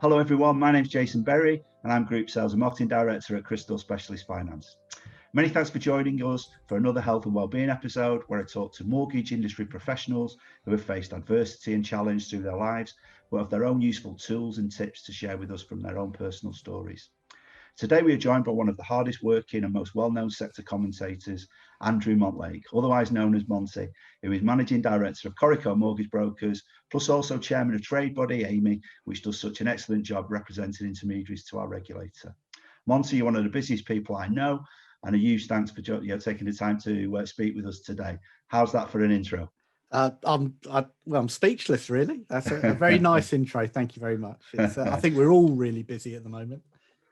Hello everyone, my name's Jason Berry and I'm Group Sales and Marketing Director at Crystal Specialist Finance. Many thanks for joining us for another Health and Wellbeing episode where I talk to mortgage industry professionals who have faced adversity and challenge through their lives, but have their own useful tools and tips to share with us from their own personal stories. Today we are joined by one of the hardest working and most well-known sector commentators, Andrew Montlake, otherwise known as Monty, who is Managing Director of Coreco Mortgage Brokers, plus also Chairman of Trade Body, AMI, which does such an excellent job representing intermediaries to our regulator. Monty, you're one of the busiest people I know, and a huge thanks for taking the time to speak with us today. How's that for an intro? I'm speechless, really. That's a very nice intro. Thank you very much. I think we're all really busy at the moment.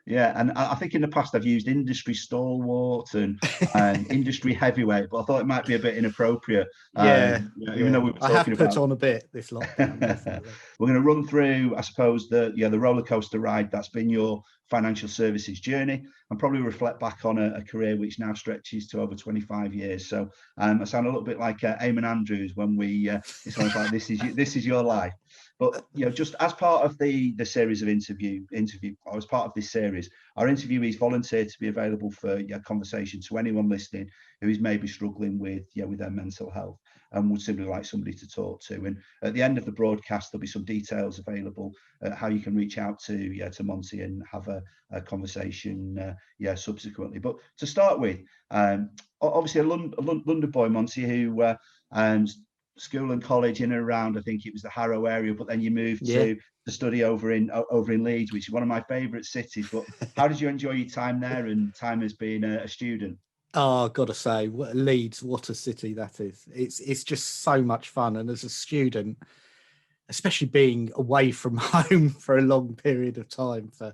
Yeah, and I think in the past I've used industry stalwart and industry heavyweight, but I thought it might be a bit inappropriate. Even though we were talking about, I have put on a bit this lockdown. We're going to run through, I suppose, the roller coaster ride that's been your financial services journey, and probably reflect back on a career which now stretches to over 25 years. So I sound a little bit like Eamon Andrews when it's almost like this is your life. But just as part of the series of interview, or as part of this series, our interviewees volunteer to be available for conversation to anyone listening who is maybe struggling with their mental health and would simply like somebody to talk to. And at the end of the broadcast, there'll be some details available how you can reach out to Monty and have a conversation subsequently. But to start with, obviously a London boy, Monty, who school and college in and around, I think it was the Harrow area, but then you moved to study over in Leeds, which is one of my favourite cities. But how did you enjoy your time there and time as being a student? Oh, I've got to say, Leeds, what a city that is. It's just so much fun. And as a student, especially being away from home for a long period of time, I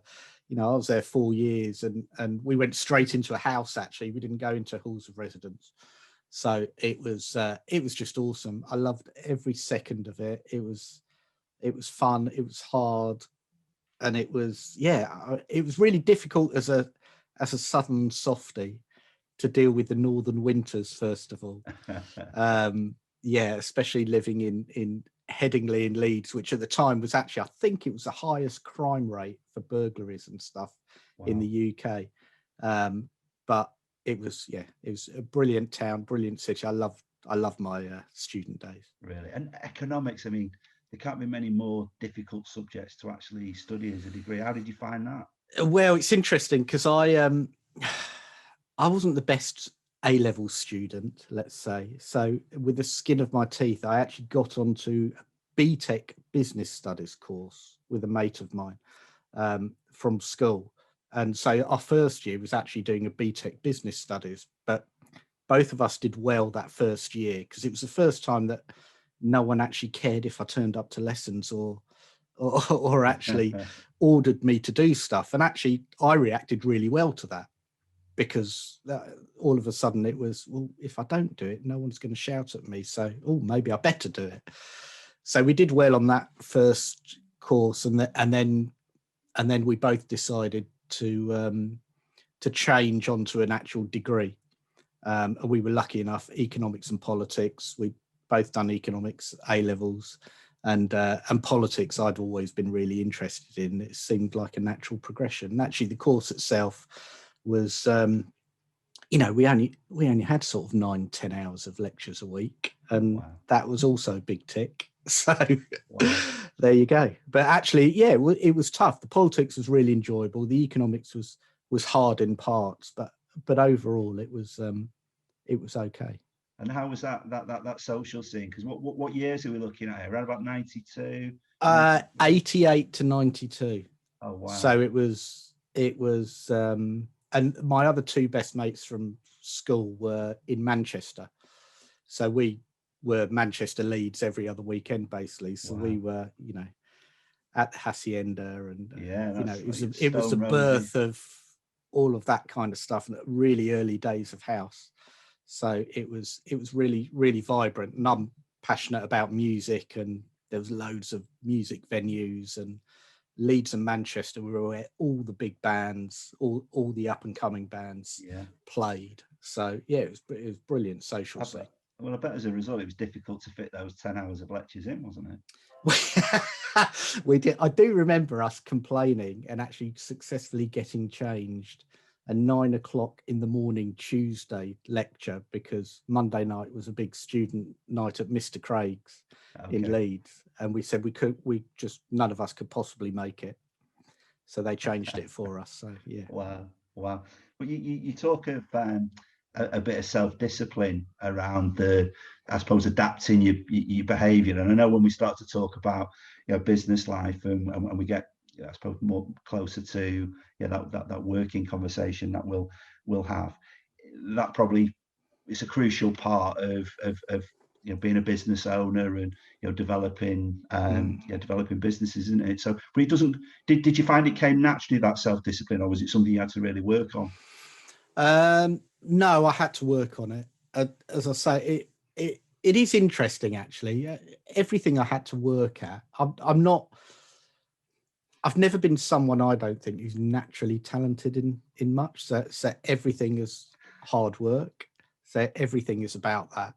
was there 4 years and we went straight into a house, actually. We didn't go into halls of residence. So it was just awesome. I loved every second of it. It was fun. It was hard, and it was really difficult as a southern softie to deal with the northern winters. First of all, especially living in Headingley in Leeds, which at the time was actually, I think it was the highest crime rate for burglaries and stuff in the UK. But it was a brilliant town, brilliant city. I love my student days. Really, and economics. I mean, there can't be many more difficult subjects to actually study as a degree. How did you find that? Well, it's interesting because I wasn't the best A-level student, let's say. So with the skin of my teeth, I actually got onto a BTEC business studies course with a mate of mine from school. And so our first year was actually doing a BTEC business studies, but both of us did well that first year because it was the first time that no one actually cared if I turned up to lessons or actually ordered me to do stuff. And actually, I reacted really well to that because all of a sudden it was, well, if I don't do it, no one's going to shout at me. So, maybe I better do it. So we did well on that first course, and then we both decided to change onto an actual degree. And we were lucky enough, economics and politics. We'd both done economics A-levels, and politics I'd always been really interested in. It seemed like a natural progression. And actually the course itself was, we only had sort of 9-10 hours of lectures a week, and that was also a big tick. So there you go. But actually, it was tough. The politics was really enjoyable. The economics was hard in parts, but overall it was okay. And how was that social scene? Because what years are we looking at? Around about 92? 88 to 92. Oh wow! So it was, and my other two best mates from school were in Manchester. So we were Manchester Leeds every other weekend, basically. So we were, at the Hacienda, and it was the birth of all of that kind of stuff, and really early days of house. So it was really, really vibrant, and I'm passionate about music, and there was loads of music venues, and Leeds and Manchester were where all the big bands, all the up and coming bands played. So it was brilliant social scene. Well, I bet as a result, it was difficult to fit those 10 hours of lectures in, wasn't it? We did. I do remember us complaining and actually successfully getting changed a 9 o'clock in the morning Tuesday lecture, because Monday night was a big student night at Mr. Craig's in Leeds, and we said none of us could possibly make it, so they changed it for us. So yeah. Wow. Well, you talk of a bit of self-discipline around I suppose, adapting your behaviour. And I know when we start to talk about, business life and we get, I suppose, more closer to that working conversation that we'll have, that probably is a crucial part of being a business owner and developing developing businesses, isn't it? So, but it doesn't. Did you find it came naturally, that self-discipline, or was it something you had to really work on? No, I had to work on it. As I say, it is interesting, actually. Everything I had to work at. I've never been someone, I don't think, who's naturally talented in much. So everything is hard work. So everything is about that.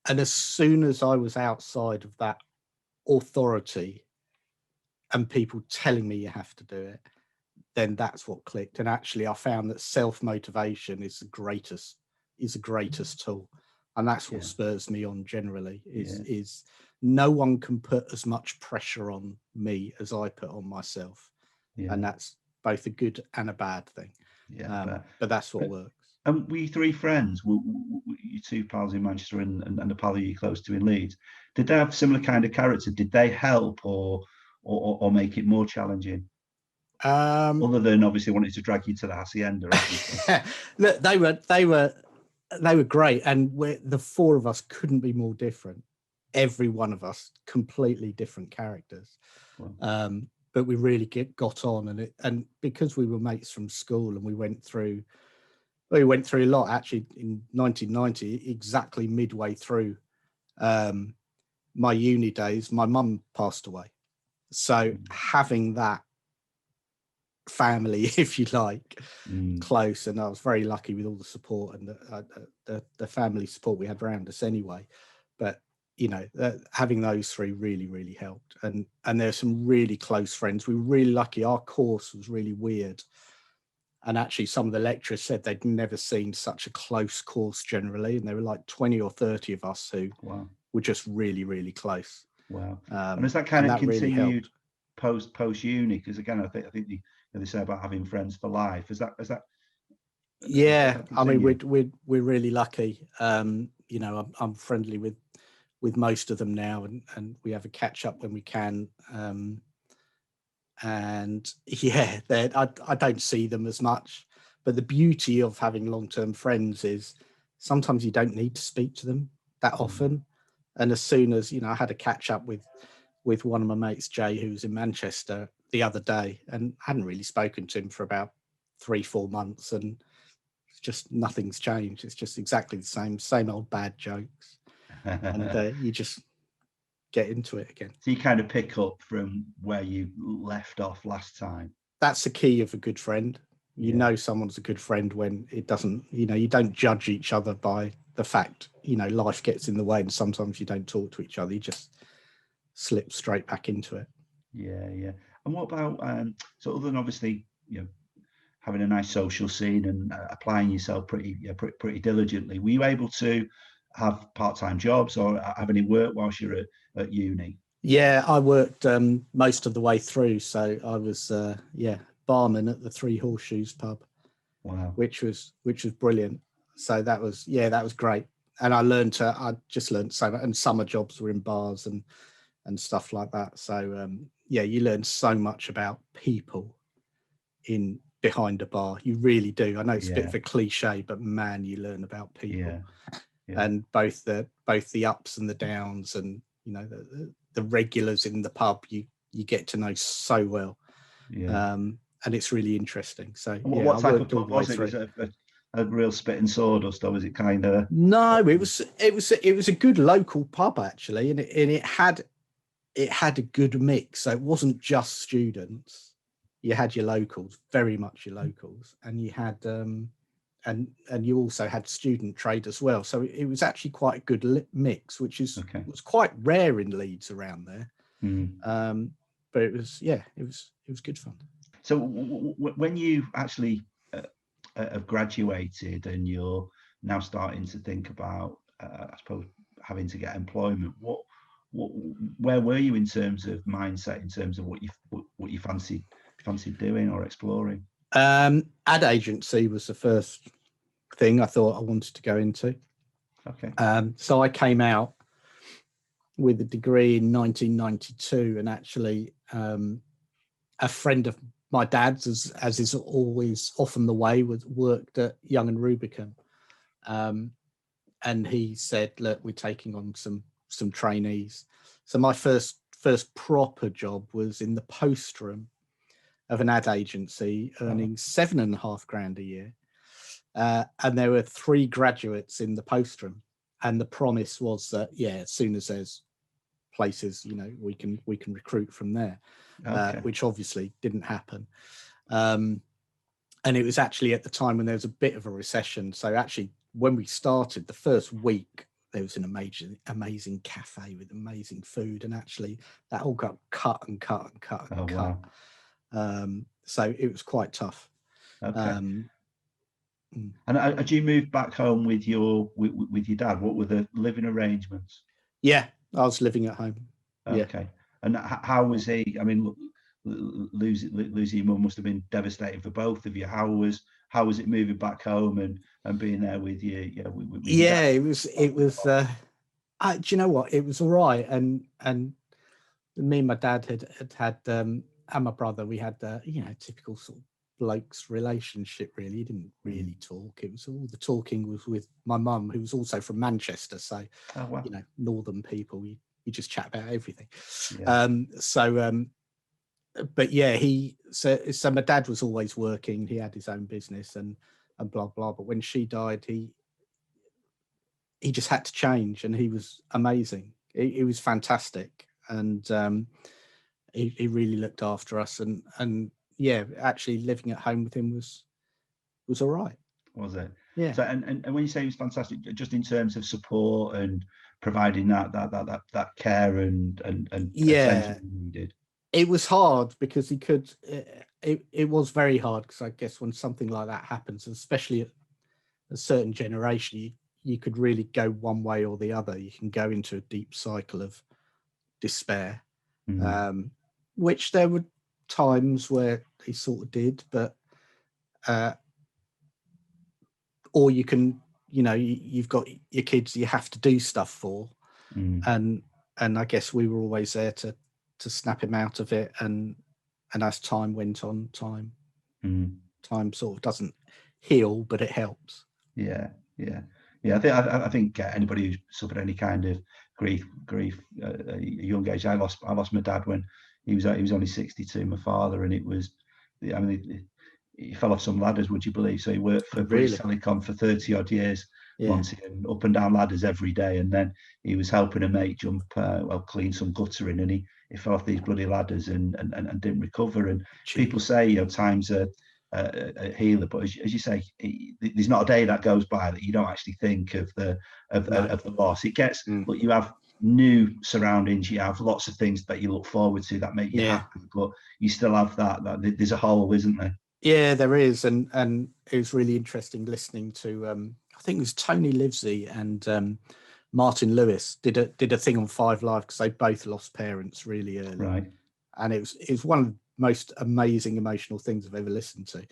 And as soon as I was outside of that authority and people telling me you have to do it, then that's what clicked. And actually, I found that self-motivation is the greatest tool. And that's what spurs me on generally, is no one can put as much pressure on me as I put on myself. Yeah. And that's both a good and a bad thing. Yeah, but that's what works. And were you three friends? Were you two pals in Manchester and a pal that you're close to in Leeds? Did they have similar kind of character? Did they help or make it more challenging? Other than obviously wanting to drag you to the hacienda. Look, they were great, and the four of us couldn't be more different. Every one of us completely different characters. Wow. But we really got on, and because we were mates from school, and we went through a lot actually in 1990, exactly midway through my uni days. My mum passed away, so having that family, if you like, close, and I was very lucky with all the support and the family support we had around us anyway. But having those three really helped, and there's some really close friends. We were really lucky. Our course was really weird, and actually some of the lecturers said they'd never seen such a close course generally, and there were like 20 or 30 of us who were just really close. Wow. And has that kind of continued really post uni? Because again, I think they say about having friends for life. Is that yeah, I mean, we're really lucky. I'm friendly with most of them now, and we have a catch up when we can. And yeah, I don't see them as much, but the beauty of having long-term friends is sometimes you don't need to speak to them that often. And as soon as, I had a catch up with one of my mates, Jay, who's in Manchester the other day, and hadn't really spoken to him for about 3-4 months, and just nothing's changed. It's just exactly the same old bad jokes. And you just get into it again. So you kind of pick up from where you left off last time. That's the key of a good friend. You know someone's a good friend when it doesn't, you don't judge each other by the fact, life gets in the way and sometimes you don't talk to each other. You just slip straight back into it. Yeah. And what about, so other than obviously, having a nice social scene and applying yourself pretty diligently, were you able to have part-time jobs or have any work whilst you're at uni? Yeah, I worked most of the way through. So I was, barman at the Three Horseshoes pub. Wow. Which was brilliant. So that was great. And I just learned so much, and summer jobs were in bars and stuff like that. So you learn so much about people behind a bar. You really do. I know it's a bit of a cliche, but man, you learn about people. Yeah. And both the ups and the downs, and the regulars in the pub you get to know so well. Yeah. And it's really interesting. So what type of pub was it? Was it a real spit and sawdust, or was it kind of? No, it was a good local pub actually, and it had a good mix. So it wasn't just students. You had your locals, very much your locals, and you had and you also had student trade as well. So it was actually quite a good mix, which was quite rare in Leeds around there. But it was good fun. So when you actually have graduated and you're now starting to think about, I suppose, having to get employment, where were you in terms of mindset, in terms of what you fancied doing or exploring? Ad agency was the first thing I thought I wanted to go into. Okay. So I came out with a degree in 1992, and actually a friend of my dad's, as is always often the way, worked at Young and Rubicon, and he said, "Look, we're taking on some trainees." So my first proper job was in the post room of an ad agency, earning $7,500 a year, and there were 3 graduates in the post room, and the promise was that as soon as there's places, we can recruit from there, which obviously didn't happen. And it was actually at the time when there was a bit of a recession. So actually, when we started, the first week, there was an amazing cafe with amazing food, and actually that all got cut. Wow. So it was quite tough. Okay. And had you moved back home with your dad? What were the living arrangements? Yeah, I was living at home. Okay. And how was he? I mean, losing your mum must have been devastating for both of you. How was it moving back home and being there with you? It was. Do you know what? It was all right. And me and my dad had and my brother, we had typical sort of blokes relationship. Really, he didn't really talk. It was all the talking was with my mum, who was also from Manchester. So northern people, you just chat about everything. But so my dad was always working. He had his own business and blah blah. But when she died, he just had to change, and he was amazing. He was fantastic, and he really looked after us. And actually living at home with him was all right. Was it? Yeah. So and when you say he was fantastic, just in terms of support and providing that care and attention you needed. It was hard because he could. It was very hard because I guess when something like that happens, especially at a certain generation, you could really go one way or the other. You can go into a deep cycle of despair, which there were times where he sort of did, but or you can, you've got your kids you have to do stuff for, and I guess we were always there to snap him out of it, and as time went on, time sort of doesn't heal, but it helps. I think anybody who's suffered any kind of grief at a young age. I lost my dad when he was only 62. My father, and it was, he fell off some ladders, would you believe? So he worked for British Telecom for 30 odd years, Monty, and up and down ladders every day. And then he was helping a mate clean some guttering, and he fell off these bloody ladders and didn't recover. And people say, times are a healer, but as you say, there's not a day that goes by that you don't actually think of the loss. It gets, but you have new surroundings, you have lots of things that you look forward to that make you happy, but you still have that there's a hole, isn't there? Yeah, there is, and it was really interesting listening to I think it was Tony Livesey and Martin Lewis did a thing on 5 Live because they both lost parents really early, right? And it was one of the most amazing emotional things I've ever listened to,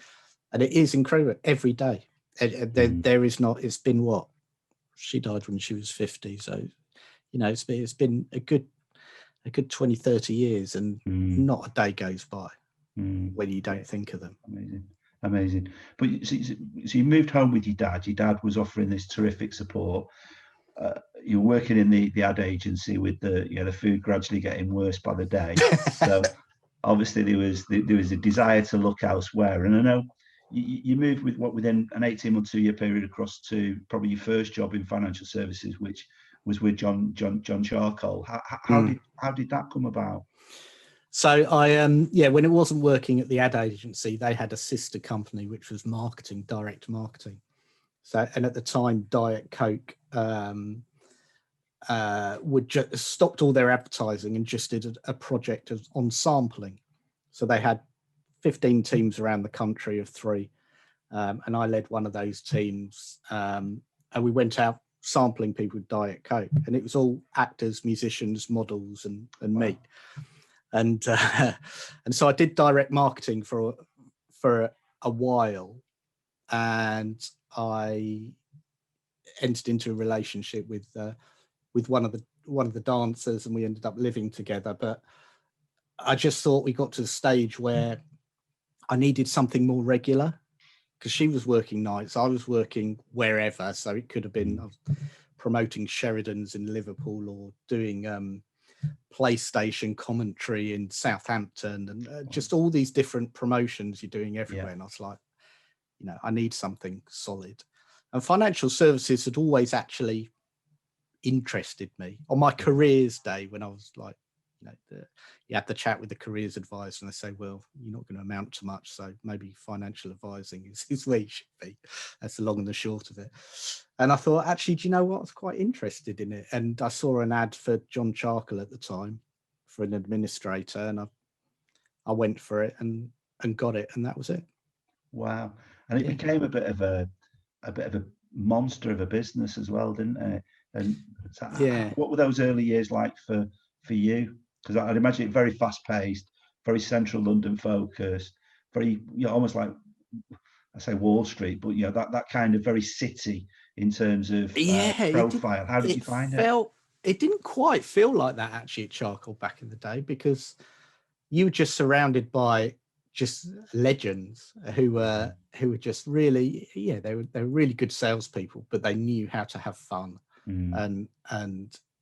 and it is incredible every day. There is not. It's been what she died when she was 50, so it's been a good 20, 30 years, and not a day goes by when you don't think of them. Amazing. But so you moved home with your dad. Your dad was offering this terrific support. You're working in the ad agency with the food gradually getting worse by the day. So obviously there was a desire to look elsewhere. And I know you moved within an 18-month, 2-year period across to probably your first job in financial services, which was with John Charcoal. How did that come about? So I when it wasn't working at the ad agency, they had a sister company which was direct marketing. So, and at the time, Diet Coke would just stopped all their advertising and just did a project on sampling. So they had 15 teams around the country of 3, and I led one of those teams, and we went out sampling people with Diet Coke, and it was all actors, musicians, models, and me. And so I did direct marketing for a while, and I entered into a relationship with one of the dancers, and we ended up living together. But I just thought we got to the stage where I needed something more regular, because she was working nights, I was working wherever. So it could have been promoting Sheridans in Liverpool, or doing PlayStation commentary in Southampton, and just all these different promotions you're doing everywhere. And I was like, I need something solid. And financial services had always actually interested me. On my careers day, when I was like, you have the chat with the careers advisor, and they say, well, you're not going to amount to much, so maybe financial advising is where you should be. That's the long and the short of it. And I thought, actually, do you know what? I was quite interested in it. And I saw an ad for John Charkle at the time for an administrator, and I went for it and got it, and that was it. Wow. And it became a bit of a monster of a business as well, didn't it? And so what were those early years like for you? Because I'd imagine it very fast paced, very central London focused, very, almost like, I say Wall Street, but that kind of very city in terms of profile. How did you find it? It didn't quite feel like that actually at Charcoal back in the day, because you were just surrounded by just legends who were just really, they were really good salespeople, but they knew how to have fun, and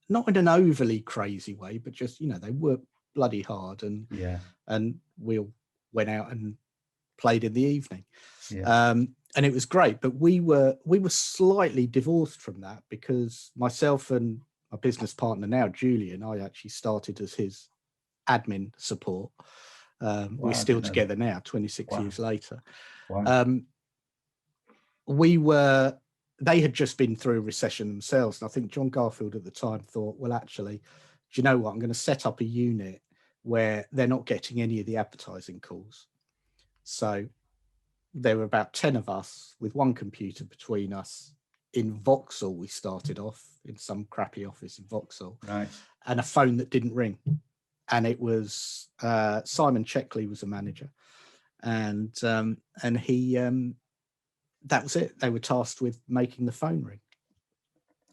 not in an overly crazy way, but just they worked bloody hard, and we all went out and played in the evening, and it was great. But we were slightly divorced from that, because myself and my business partner now, Julian, I actually started as his admin support. We're still together now, 26 years later. They had just been through a recession themselves, and I think John Garfield at the time thought, well, actually, do you know what? I'm going to set up a unit where they're not getting any of the advertising calls. So there were about 10 of us with one computer between us in Vauxhall. We started off in some crappy office in Vauxhall, and a phone that didn't ring. And it was Simon Checkley was a manager, and he that was it. They were tasked with making the phone ring,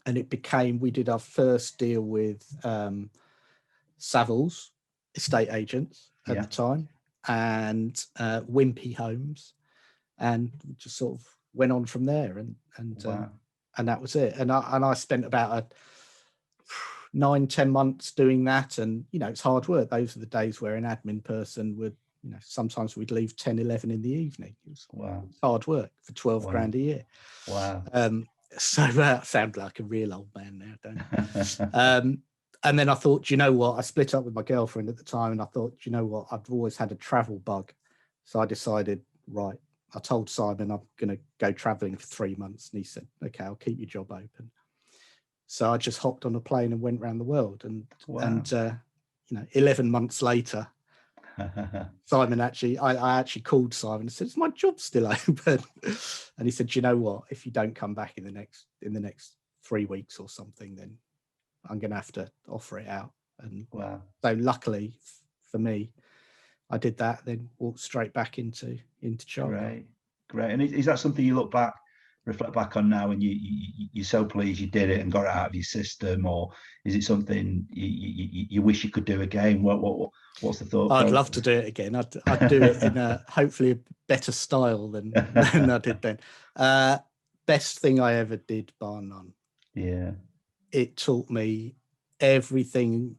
and it became, we did our first deal with Savills estate agents at the time, and Wimpy Homes, and just sort of went on from there, and that was it. And I spent about 9-10 months doing that, and it's hard work. Those are the days where an admin person would, sometimes we'd leave 10-11 in the evening. It was hard work for 12 grand a year. So I sound like a real old man now, don't I? And then I thought, you know what, I split up with my girlfriend at the time, and I thought, you know what, I've always had a travel bug. So I decided, I told Simon I'm going to go traveling for 3 months, and he said, okay, I'll keep your job open. So I just hopped on a plane and went around the world, and 11 months later, Simon I actually called Simon and said, "Is my job still open?" And he said, "You know what? If you don't come back in the next 3 weeks or something, then I'm going to have to offer it out." And so luckily for me, I did that. Then walked straight back into Charcoal. Great. And is that something you reflect back on now, and you're so pleased you did it and got it out of your system, or is it something you wish you could do again? What's the thought? I'd love to do it again. I'd do it in hopefully a better style than I did then. Best thing I ever did, bar none. Yeah. It taught me everything.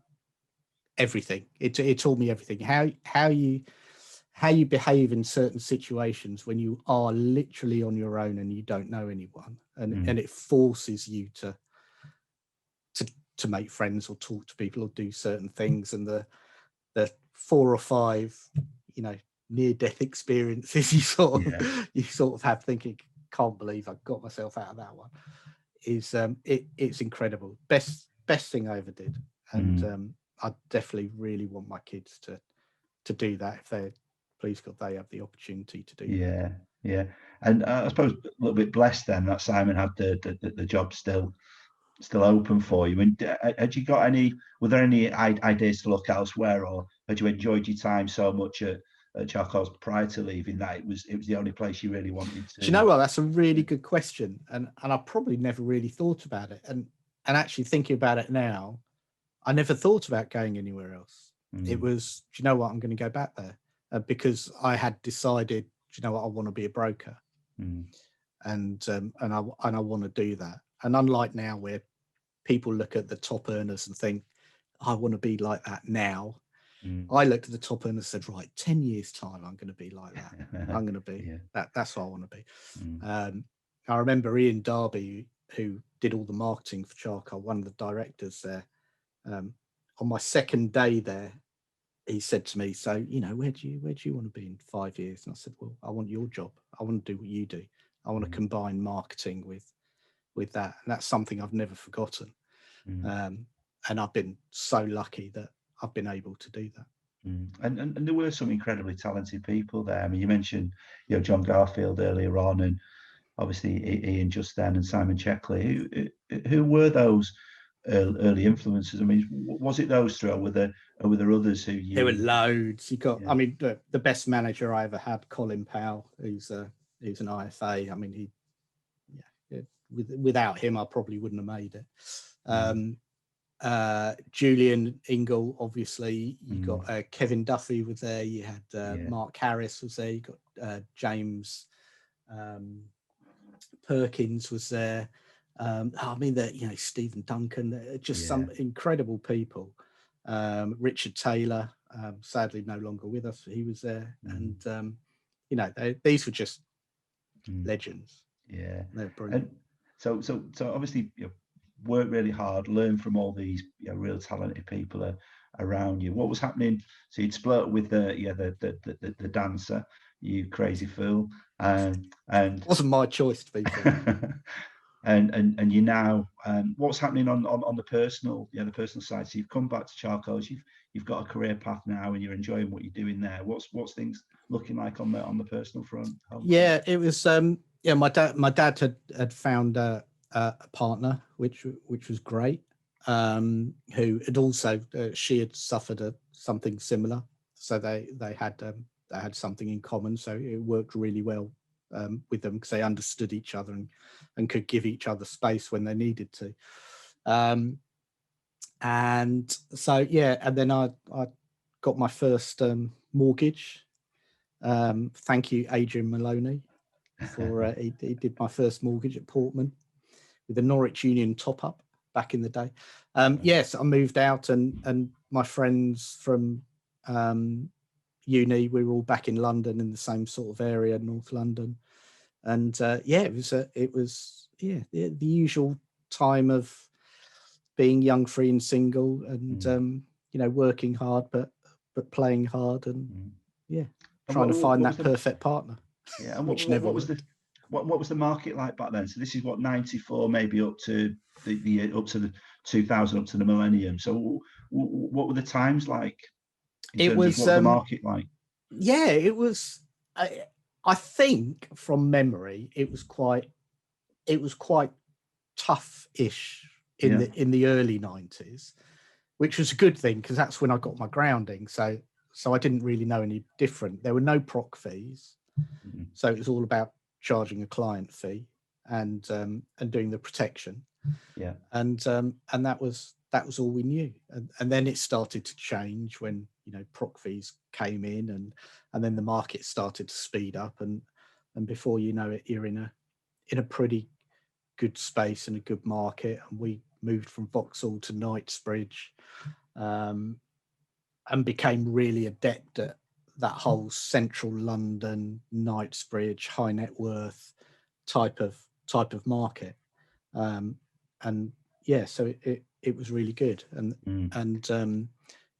It taught me everything. How you behave in certain situations when you are literally on your own and you don't know anyone, and it forces you to make friends or talk to people or do certain things. And the 4 or 5 near-death experiences you sort of have, thinking, can't believe I got myself out of that one. Is it's incredible. Best thing I ever did, and I definitely really want my kids to do that if they, please God, they have the opportunity to do that. Yeah. And I suppose a little bit blessed then that Simon had the job still open for you. And had you got any? Were there any ideas to look elsewhere, or had you enjoyed your time so much at Charcoals prior to leaving that it was the only place you really wanted to? Do you know what? That's a really good question, and I probably never really thought about it. And actually thinking about it now, I never thought about going anywhere else. It was, do you know what? I'm going to go back there because I had decided, do you know what? I want to be a broker, and I want to do that. And unlike now, where people look at the top earners and think, I want to be like that now. I looked at the top earners and said, right, 10 years time, I'm going to be like that. I'm going to be that. That's what I want to be. I remember Ian Darby, who did all the marketing for Charcoal, one of the directors there. On my second day there, he said to me, so, you know, where do you want to be in 5 years? And I said, well, I want your job. I want to do what you do. I want to combine marketing with that. And that's something I've never forgotten. And I've been so lucky that I've been able to do that. And there were some incredibly talented people there. I mean, you mentioned, John Garfield earlier on, and obviously Ian just then, and Simon Checkley. Who were those early influences? I mean, was it those three, or were there others who you? There were loads. You got. I mean, the best manager I ever had, Colin Powell, who's an IFA. I mean, without him, I probably wouldn't have made it. Julian Ingle, obviously. You got Kevin Duffy was there. You had Mark Harris was there. You got James Perkins was there. I mean, Stephen Duncan. Just some incredible people. Richard Taylor, sadly no longer with us. He was there, and these were just legends. Yeah, they're brilliant. And so obviously, work really hard, learn from all these real talented people around you. What was happening? So you'd split with the dancer, you crazy fool, and it wasn't my choice to be fair. and you now, what's happening on the personal side? So you've come back to Charcoals, you've got a career path now, and you're enjoying what you're doing there. What's things looking like on the personal front? Yeah, it was. My dad had found a partner, which was great. Who had also she had suffered something similar, so they had something in common. So it worked really well with them because they understood each other and could give each other space when they needed to. And so and then I got my first mortgage. Thank you, Adrian Maloney, for he did my first mortgage at Portman with the Norwich Union top up back in the day. Yes, I moved out and my friends from uni, we were all back in London in the same sort of area, North London. And it was the usual time of being young, free and single and, working hard, but playing hard and trying to find that perfect partner. Yeah. And what was the market like back then? So this is what 94, maybe up to the 2000, up to the millennium. So what were the times like? What was the market like? Yeah, it was. I think from memory, it was quite tough-ish in the early 90s, which was a good thing because that's when I got my grounding. So I didn't really know any different. There were no proc fees, so it was all about charging a client fee and doing the protection. Yeah, and that was all we knew. And then it started to change when proc fees came in and then the market started to speed up and before you know it, you're in a pretty good space and a good market. And we moved from Vauxhall to Knightsbridge and became really adept at that whole central London, Knightsbridge, high net worth type of market. So it was really good. And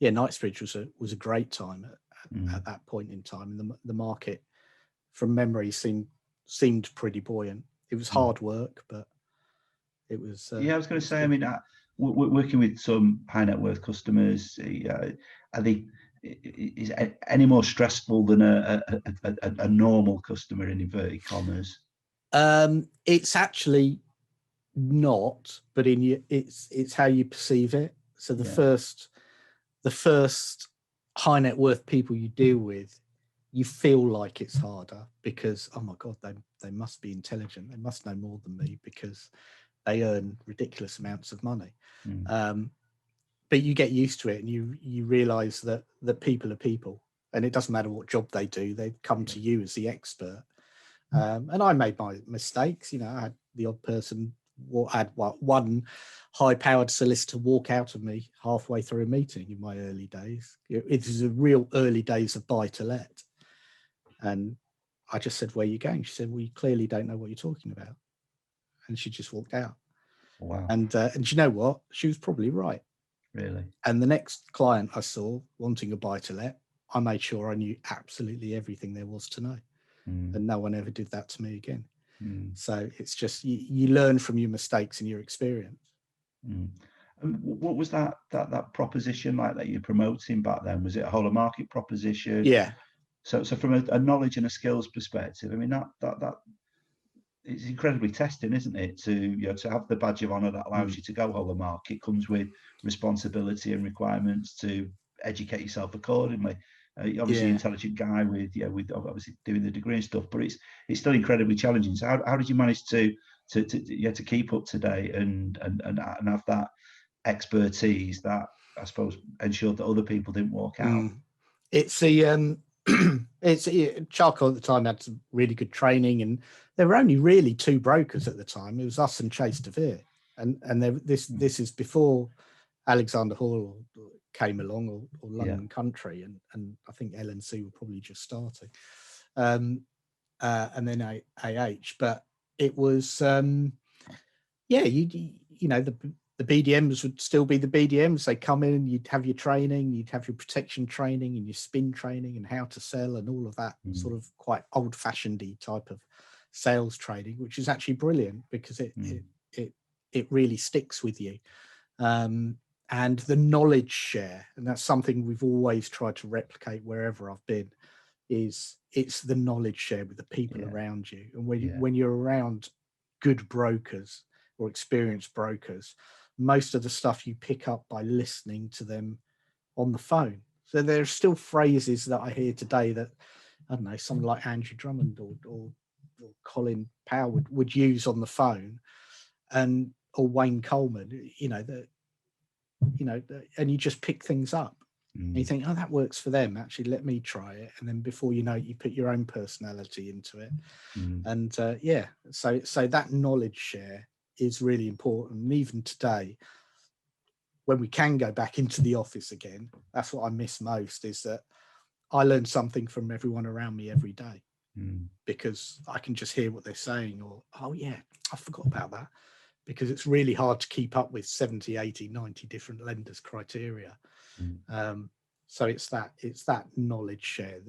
Knightsbridge was a great time at that point in time. And the market, from memory, seemed seemed pretty buoyant. It was hard work, but it was. I was going to say, I mean, working with some high net worth customers, are they? Is it any more stressful than a normal customer in inverted commas? It's actually not, but it's how you perceive it. So the first high net worth people you deal with, you feel like it's harder because, oh my God, they must be intelligent. They must know more than me because they earn ridiculous amounts of money. But you get used to it, and you realize that people are people, and it doesn't matter what job they do. They come to you as the expert. And I made my mistakes. You know, I had the odd person, one high-powered solicitor walk out of me halfway through a meeting in my early days. It was the real early days of buy-to-let. And I just said, "Where are you going?" She said, "Well, you clearly don't know what you're talking about." And she just walked out. Wow. And you know what? She was probably right. Really? And the next client I saw wanting a buy-to-let, I made sure I knew absolutely everything there was to know. And no one ever did that to me again. So it's just, you learn from your mistakes and your experience. And what was that proposition like that you're promoting back then? Was it a whole of market proposition? Yeah. So from a knowledge and a skills perspective, I mean, that it's incredibly testing, isn't it? To have the badge of honour that allows you to go whole of market comes with responsibility and requirements to educate yourself accordingly. Obviously, intelligent guy with obviously doing the degree and stuff, but it's still incredibly challenging. So how did you manage to keep up to date and have that expertise that I suppose ensured that other people didn't walk out? It's the Charcoal at the time had some really good training, and there were only really two brokers at the time. It was us and Chase DeVere, and this is before Alexander Hall came along, or London Country, and I think LNC were probably just starting, and then AH. But it was you know, the BDMs would still be the BDMs. They come in, you'd have your training, you'd have your protection training and your spin training and how to sell and all of that sort of quite old-fashioned type of sales training, which is actually brilliant because it really sticks with you. And the knowledge share, and that's something we've always tried to replicate wherever I've been, it's the knowledge share with the people around you. And when you're around good brokers or experienced brokers, most of the stuff you pick up by listening to them on the phone. So there are still phrases that I hear today that, I don't know, someone like Andrew Drummond or Colin Powell would use on the phone, or Wayne Coleman, and you just pick things up. And you think, oh, that works for them. Actually, let me try it. And then before you know it, you put your own personality into it. And so that knowledge share is really important. And even today, when we can go back into the office again, that's what I miss most, is that I learn something from everyone around me every day, because I can just hear what they're saying, or, oh yeah, I forgot about that, because it's really hard to keep up with 70, 80, 90 different lenders' criteria. So it's that knowledge share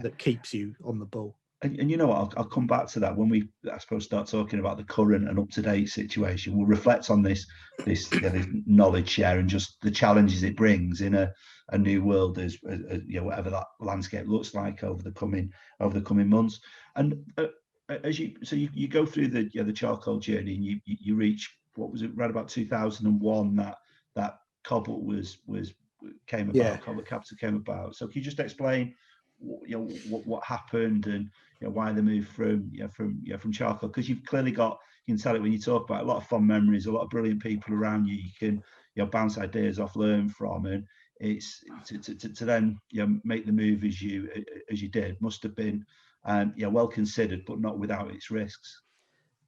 that keeps you on the ball. And you know what, I'll come back to that when we, I suppose, start talking about the current and up-to-date situation. We'll reflect on this knowledge share and just the challenges it brings in a new world, as whatever that landscape looks like over the coming months. And as you go through the charcoal journey, and you reach, what was it, right about 2001 that Cobalt came about, Cobalt Capital came about. So can you just explain what happened and why the move from charcoal? Because you've clearly got, you can tell it when you talk about it, a lot of fond memories, a lot of brilliant people around you can bounce ideas off, learn from, and it's to then make the move as you did must have been well considered, but not without its risks.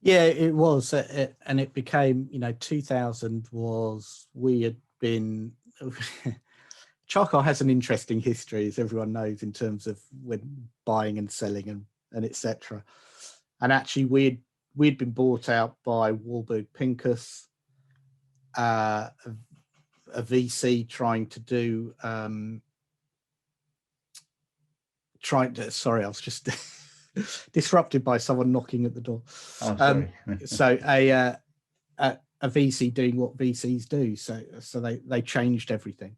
Yeah, it was, and it became 2000 was, we had been Charcoal has an interesting history, as everyone knows, in terms of when buying and selling and etc. And actually, we'd been bought out by Warburg Pincus, a VC trying to do. Sorry, I was just disrupted by someone knocking at the door. Oh, sorry. So a VC doing what VCs do. So they changed everything.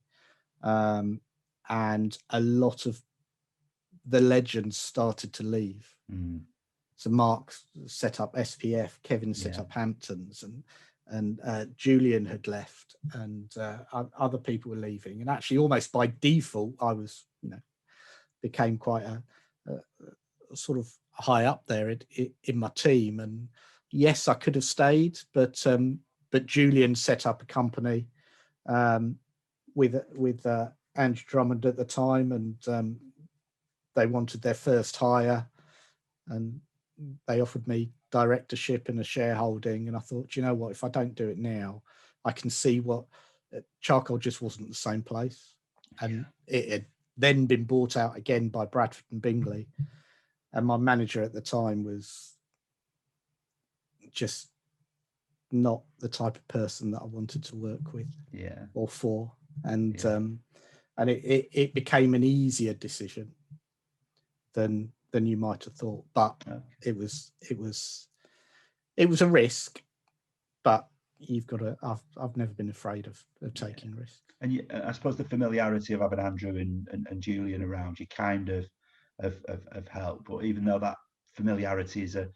And a lot of the legends started to leave. Mm. So Mark set up SPF, Kevin set up Hamptons, and Julian had left, and other people were leaving. And actually, almost by default, I was, became quite a sort of high up there in my team. And yes, I could have stayed, but Julian set up a company with Andrew Drummond at the time, and they wanted their first hire, and they offered me directorship and a shareholding. And I thought, you know what, if I don't do it now, I can see what Charcoal just wasn't the same place. And it had then been bought out again by Bradford and Bingley. And my manager at the time was just not the type of person that I wanted to work with or for. And it became an easier decision than you might have thought. But it was a risk, but you've got to, I've never been afraid of taking risks. And I suppose the familiarity of having Andrew and Julian around you kind of helped. But even though that familiarity is a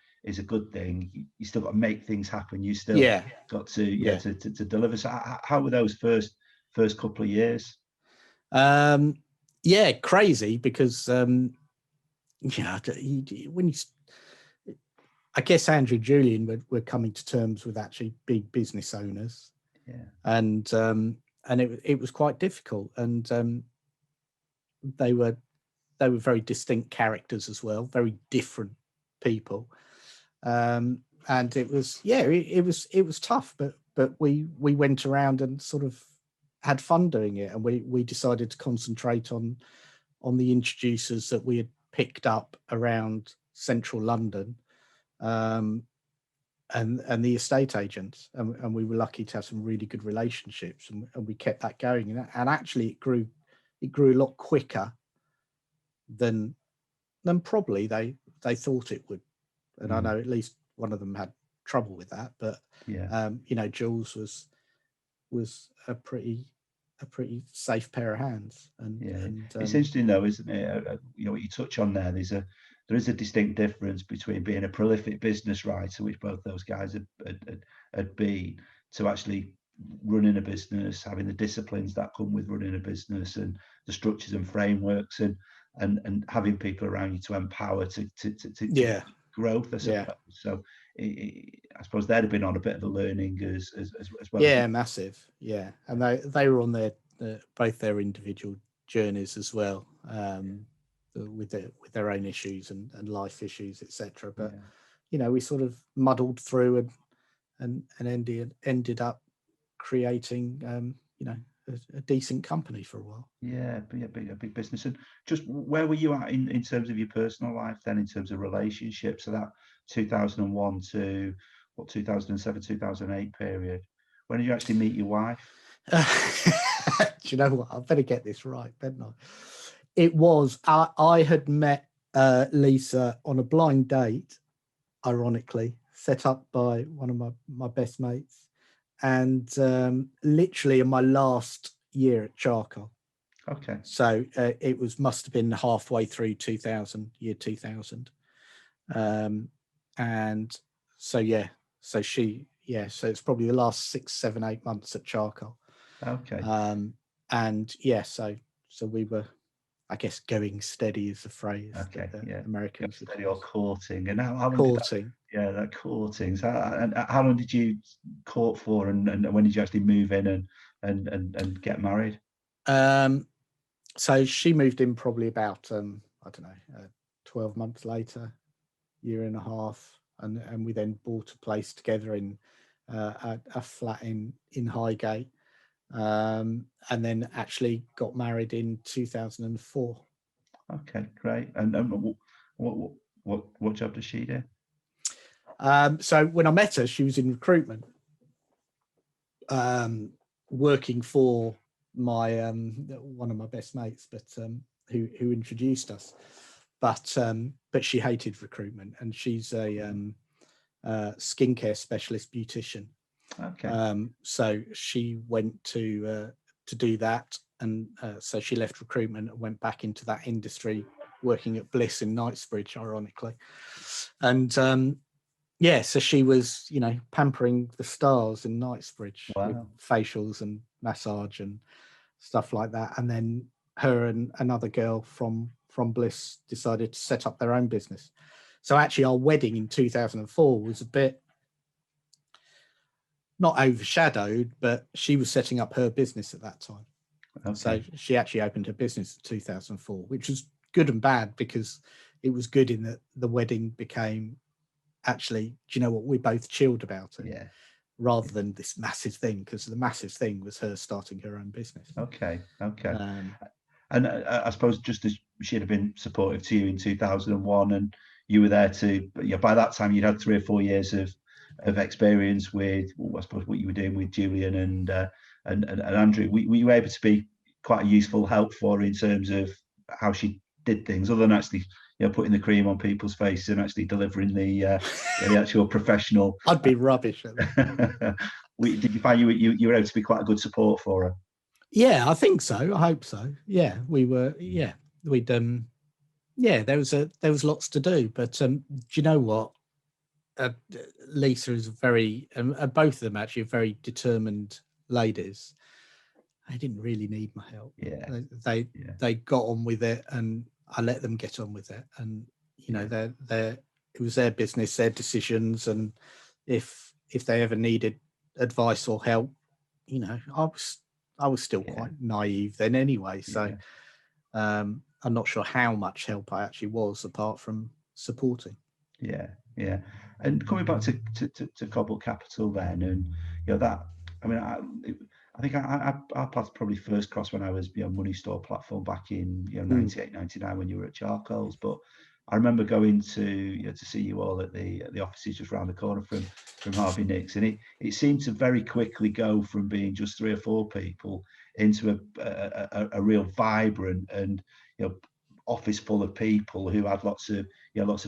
good thing, you still got to make things happen. You still got to deliver. So how were those first couple of years? Crazy, because I guess Andrew and Julian were coming to terms with actually big business owners, and it was quite difficult. And they were very distinct characters as well, very different people, and it was tough. But we went around and sort of had fun doing it, and we decided to concentrate on the introducers that we had picked up around central London, and the estate agents, and we were lucky to have some really good relationships, and we kept that going, and actually it grew a lot quicker than probably they thought it would. And I know at least one of them had trouble with that, but Jules was a pretty safe pair of hands. And it's interesting though, isn't it? What you touch on there, there is a distinct difference between being a prolific business writer, which both those guys had been, to actually running a business, having the disciplines that come with running a business, and the structures and frameworks, and having people around you to empower to growth, I suppose. So I suppose they'd have been on a bit of a learning as well. Yeah, massive. Yeah, and they were on both their individual journeys as well, with their own issues and life issues, etc. But we sort of muddled through and ended up creating a decent company for a while. A big business. And just where were you at in terms of your personal life then, in terms of relationships? So that 2001 to 2007, 2008 period, when did you actually meet your wife? Do you know what? I better get this right, better I? It was, I had met Lisa on a blind date, ironically, set up by one of my best mates, and literally in my last year at Charcoal. Okay. So it must have been halfway through 2000. And so so it's probably the last 6, 7, 8 months at Charcoal. Okay. So we were, I guess, going steady is the phrase. Okay. That Americans would steady or courting. And how long courting. That courting. So how long did you court for, and when did you actually move in and get married? So she moved in probably about 12 months later, year and a half, and we then bought a place together in a flat in Highgate, and then actually got married in 2004. Okay, great. And what job does she do? So when I met her, she was in recruitment, working for my one of my best mates, but who introduced us. but she hated recruitment, and she's a skincare specialist beautician. Okay. So she went to do that, and so she left recruitment and went back into that industry, working at Bliss in Knightsbridge, ironically. And so she was, pampering the stars in Knightsbridge with facials and massage and stuff like that. And then her and another girl from Bliss decided to set up their own business. So actually our wedding in 2004 was a bit not overshadowed, but she was setting up her business at that time. Okay. So she actually opened her business in 2004, which was good and bad, because it was good in that the wedding became actually, do you know what, we both chilled about it, rather than this massive thing, because the massive thing was her starting her own business. Okay. And I suppose just as she'd have been supportive to you in 2001, and you were there to, by that time you'd had 3 or 4 years of experience with, I suppose, what you were doing with Julian and Andrew. Were you able to be quite a useful help for her in terms of how she did things, other than actually putting the cream on people's faces and actually delivering the actual professional? I'd be rubbish at that. Did you find you were able to be quite a good support for her? Yeah, I think so. I hope so. Yeah, we were. Yeah, we'd. There was lots to do, but do you know what? Lisa is very, both of them actually are very determined ladies. They didn't really need my help. Yeah, they got on with it, and I let them get on with it. And it was their business, their decisions, and if they ever needed advice or help, I was still quite naive then anyway. So I'm not sure how much help I actually was, apart from supporting. Yeah. And coming back to Cobble Capital then, and that, I mean, I think our paths probably first crossed when I was Money Store platform back in 98, 99, when you were at Charcoals. But I remember going to see you all at the offices just around the corner from Harvey Nicks, and it seemed to very quickly go from being just 3 or 4 people into a real vibrant and office full of people who had lots of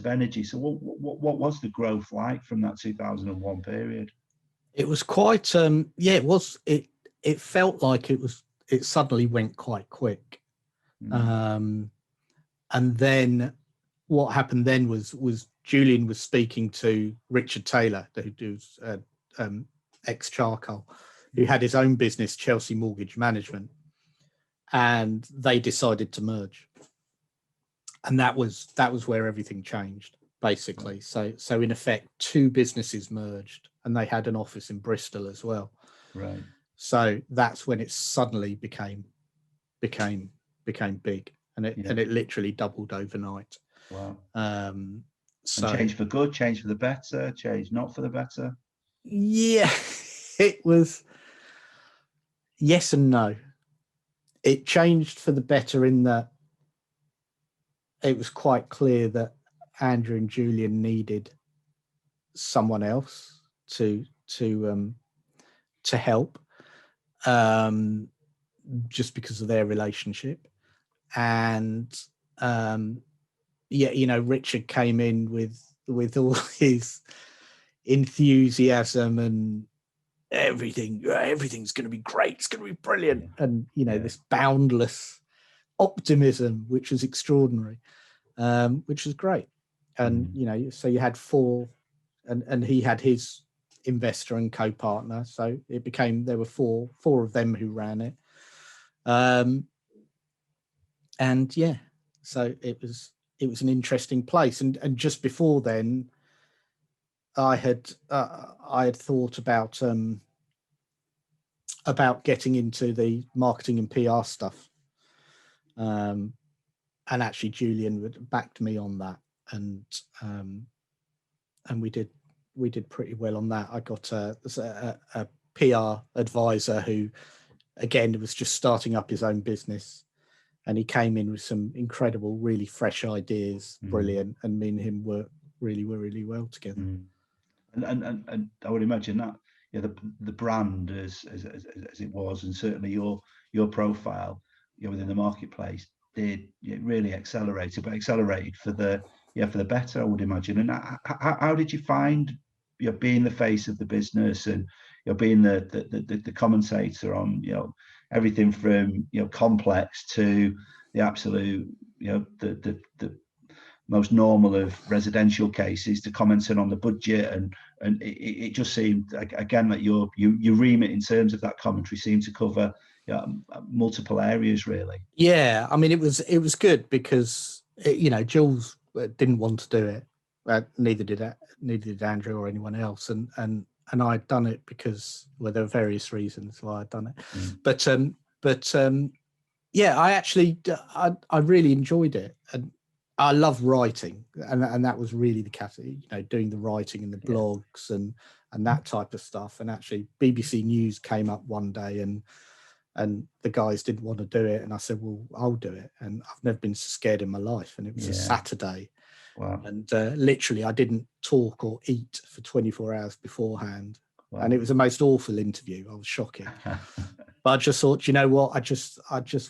energy. So what was the growth like from that 2001 period? It was quite it felt like it suddenly went quite quick. And then what happened then was Julian was speaking to Richard Taylor, who's ex-Charcoal, who had his own business, Chelsea Mortgage Management, and they decided to merge. And that was where everything changed, basically. So in effect, 2 businesses merged, and they had an office in Bristol as well. Right. So that's when it suddenly became big, and it literally doubled overnight. Wow. So and change for good, change for the better, change not for the better. Yeah, it was yes and no. It changed for the better in that it was quite clear that Andrew and Julian needed someone else to help, just because of their relationship. And Richard came in with all his enthusiasm and everything's going to be great, it's going to be brilliant, and this boundless optimism, which was extraordinary, which was great. And so you had 4, and he had his investor and co-partner, so it became there were four of them who ran it. So it was an interesting place, and just before then I had thought about getting into the marketing and PR stuff, and actually Julian backed me on that, and we did pretty well on that. I got a PR advisor who, again, was just starting up his own business, and he came in with some incredible, really fresh ideas, brilliant, and me and him worked really well together. And I would imagine that the brand as it was, and certainly your profile within the marketplace, did, it really accelerated, but accelerated for the better, I would imagine. And how did you find, being the face of the business, and being the commentator on, everything from, complex to the absolute, the most normal of residential cases, to commenting on the budget, and it just seemed, again, that your remit in terms of that commentary seemed to cover multiple areas, really. Yeah, I mean, it was good because Jules didn't want to do it, neither did Andrew or anyone else, and I'd done it because, well, there were various reasons why I'd done it, but yeah, I really enjoyed it, and I love writing, and that was really the category, doing the writing and the blogs and that type of stuff. And actually, BBC News came up one day, and the guys didn't want to do it, and I said, well, I'll do it. And I've never been so scared in my life. And it was a Saturday. Wow. And literally I didn't talk or eat for 24 hours beforehand. Wow. And it was the most awful interview. I was shocking. But I just thought, you know what, I just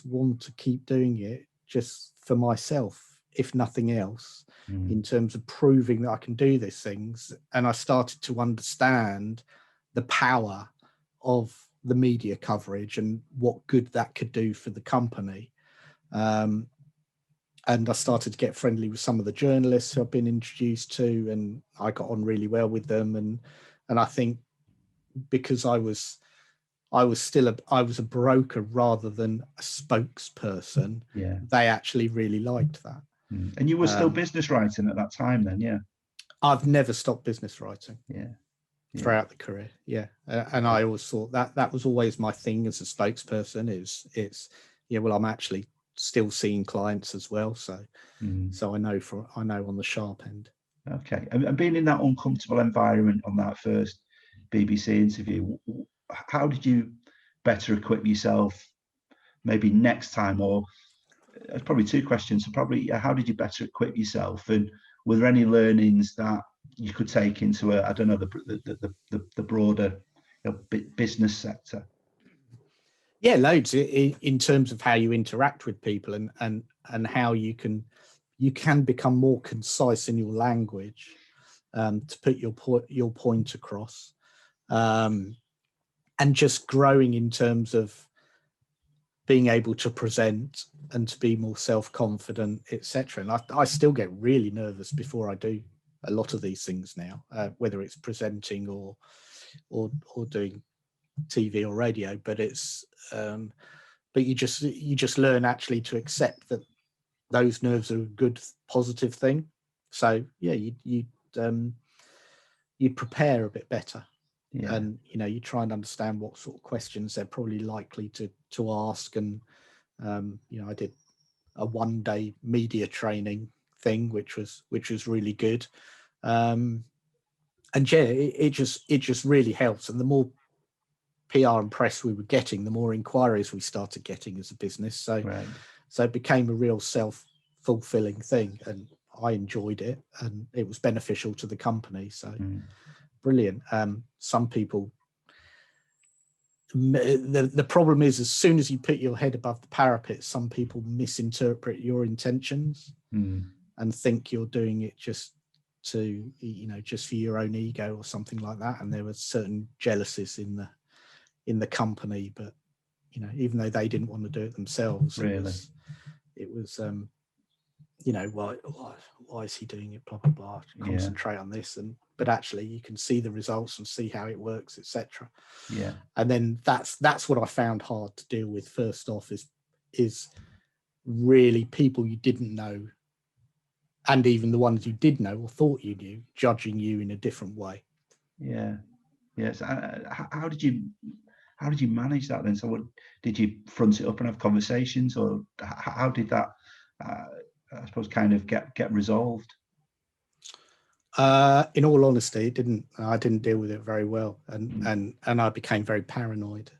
want to keep doing it just for myself, if nothing else, in terms of proving that I can do these things. And I started to understand the power of the media coverage and what good that could do for the company. And I started to get friendly with some of the journalists who I've been introduced to, and I got on really well with them. And I think because I was a broker rather than a spokesperson, they actually really liked that. And you were still business writing at that time then? Yeah. I've never stopped business writing. Throughout the career. And I always thought that was always my thing as a spokesperson, it's well, I'm actually still seeing clients as well, so I know on the sharp end. Okay. And being in that uncomfortable environment on that first BBC interview, how did you better equip yourself maybe next time? Or it's probably two questions. So probably, how did you better equip yourself, and were there any learnings that you could take into the broader business sector? Yeah, loads in terms of how you interact with people, and how you can become more concise in your language, to put your point across, and just growing in terms of being able to present and to be more self-confident, etc. And I still get really nervous before I do a lot of these things now, whether it's presenting or doing TV or radio. But it's but you just learn actually to accept that those nerves are a good positive thing. So you prepare a bit better. And you try and understand what sort of questions they're probably likely to ask. And I did a one-day media training thing, which was really good. And it just really helps. And the more PR and press we were getting, the more inquiries we started getting as a business. So it became a real self-fulfilling thing, and I enjoyed it, and it was beneficial to the company. So brilliant. Some people, the problem is, as soon as you put your head above the parapet, some people misinterpret your intentions and think you're doing it just to, just for your own ego or something like that. And there were certain jealousies in the company, but even though they didn't want to do it themselves, it was why is he doing it, blah blah blah, concentrate on this. But actually you can see the results and see how it works, etc. And then that's what I found hard to deal with first off, is really people you didn't know, and even the ones you did know or thought you knew, judging you in a different way. Yes. How did you manage that then? So did you front it up and have conversations, or how did that I suppose kind of get resolved? In all honesty, I didn't deal with it very well, and I became very paranoid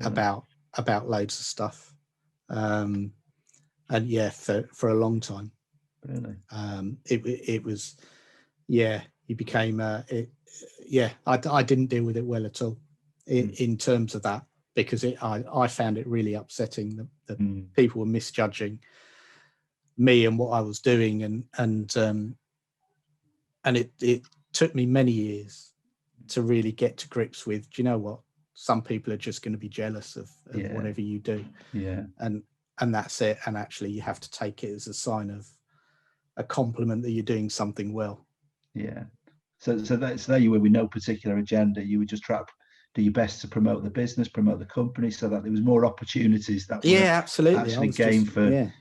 about loads of stuff, and for a long time. It was you became I didn't deal with it well at all in terms of that, because I found it really upsetting that people were misjudging me and what I was doing, and it took me many years to really get to grips with, do you know what, some people are just going to be jealous of whatever you do, and that's it, and actually you have to take it as a sign of a compliment that you're doing something well. So there you were with no particular agenda. You would just try to do your best to promote the business, promote the company, so that there was more opportunities that were absolutely actually gained for us.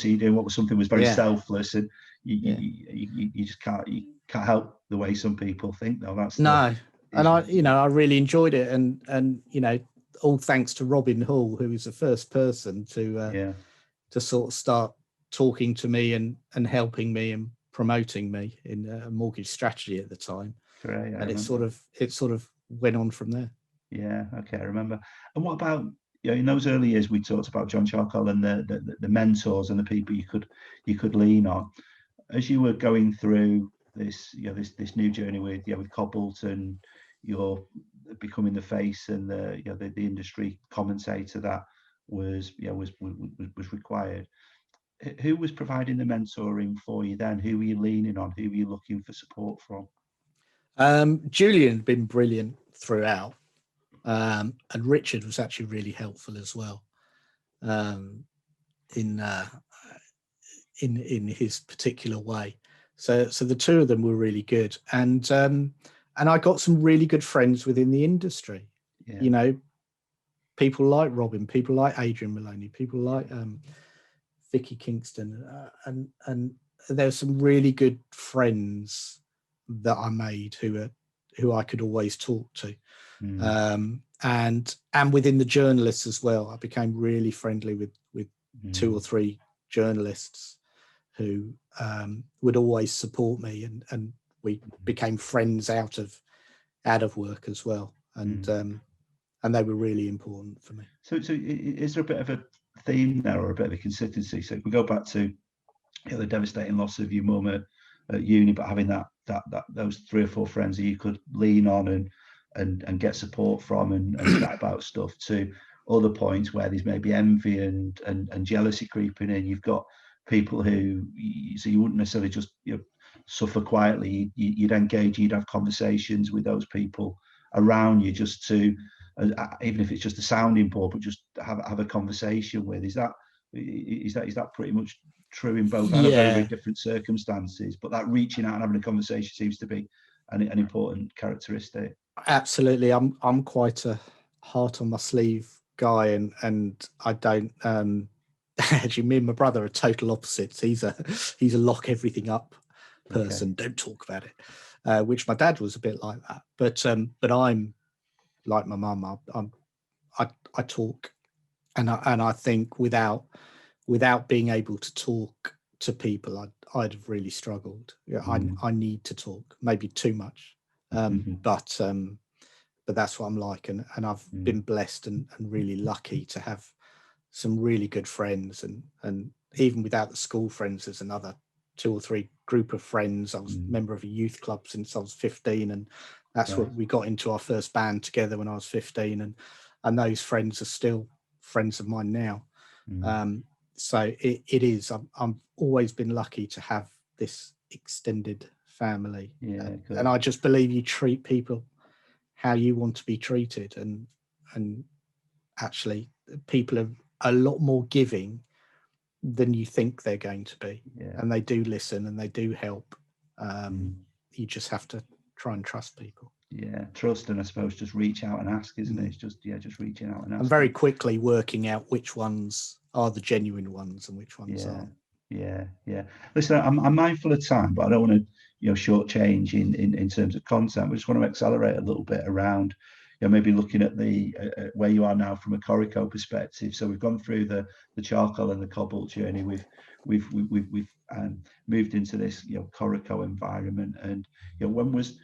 So you're doing what was very selfless, and you just can't help the way some people think, though. And I really enjoyed it, and all thanks to Robin Hall, who was the first person to sort of start talking to me and helping me and promoting me in a mortgage strategy at the time. Great, and it sort of went on from there. Okay, I remember. And what about, in those early years we talked about John Charcoal and the mentors and the people you could lean on as you were going through this this new journey with Cobalt, and you're becoming the face and the industry commentator that was required. Who was providing the mentoring for you then? Who were you leaning on? Who were you looking for support from? Julian had been brilliant throughout, and Richard was actually really helpful as well, in his particular way. So the two of them were really good, and I got some really good friends within the industry. People like Robin, people like Adrian Maloney, people like Vicky Kingston, and there's some really good friends that I made who I could always talk to. And within the journalists as well, I became really friendly with 2 or 3 journalists who would always support me, and we became friends out of work as well, and they were really important for me. So is there a bit of a theme there, or a bit of a consistency? So if we go back to the devastating loss of your mum at uni, but having that those 3 or 4 friends that you could lean on and get support from and chat about stuff, to other points where there's maybe envy and jealousy creeping in. You've got people who, so you wouldn't necessarily just suffer quietly. You'd engage, you'd have conversations with those people around you, just to even if it's just a sounding board, but just have a conversation with. Is that pretty much true in both? I know very, very different circumstances, but that reaching out and having a conversation seems to be an important characteristic. Absolutely. I'm quite a heart on my sleeve guy, and I don't actually, me and my brother are total opposites. He's a lock everything up person. Don't talk about it, which my dad was a bit like that, but I'm like my mum. I talk, and I think without being able to talk to people, I'd have really struggled. I need to talk, maybe too much, but that's what I'm like, and I've been blessed and really lucky to have some really good friends, and even without the school friends, there's another 2 or 3 group of friends. I was a member of a youth club since I was 15, and that's what we got into our first band together when I was 15, and those friends are still friends of mine now. So it is. I've always been lucky to have this extended family, and I just believe you treat people how you want to be treated, and actually people are a lot more giving than you think they're going to be, and they do listen and they do help. You just have to try and trust people. Trust, and I suppose just reach out and ask, isn't it? It's just reaching out and asking. And very quickly working out which ones are the genuine ones and which ones aren't. Listen, I'm mindful of time, but I don't want to shortchange in terms of content. We just want to accelerate a little bit around maybe looking at the where you are now from a Coreco perspective. So we've gone through the charcoal and the cobalt journey. We've moved into this Coreco environment, and when was,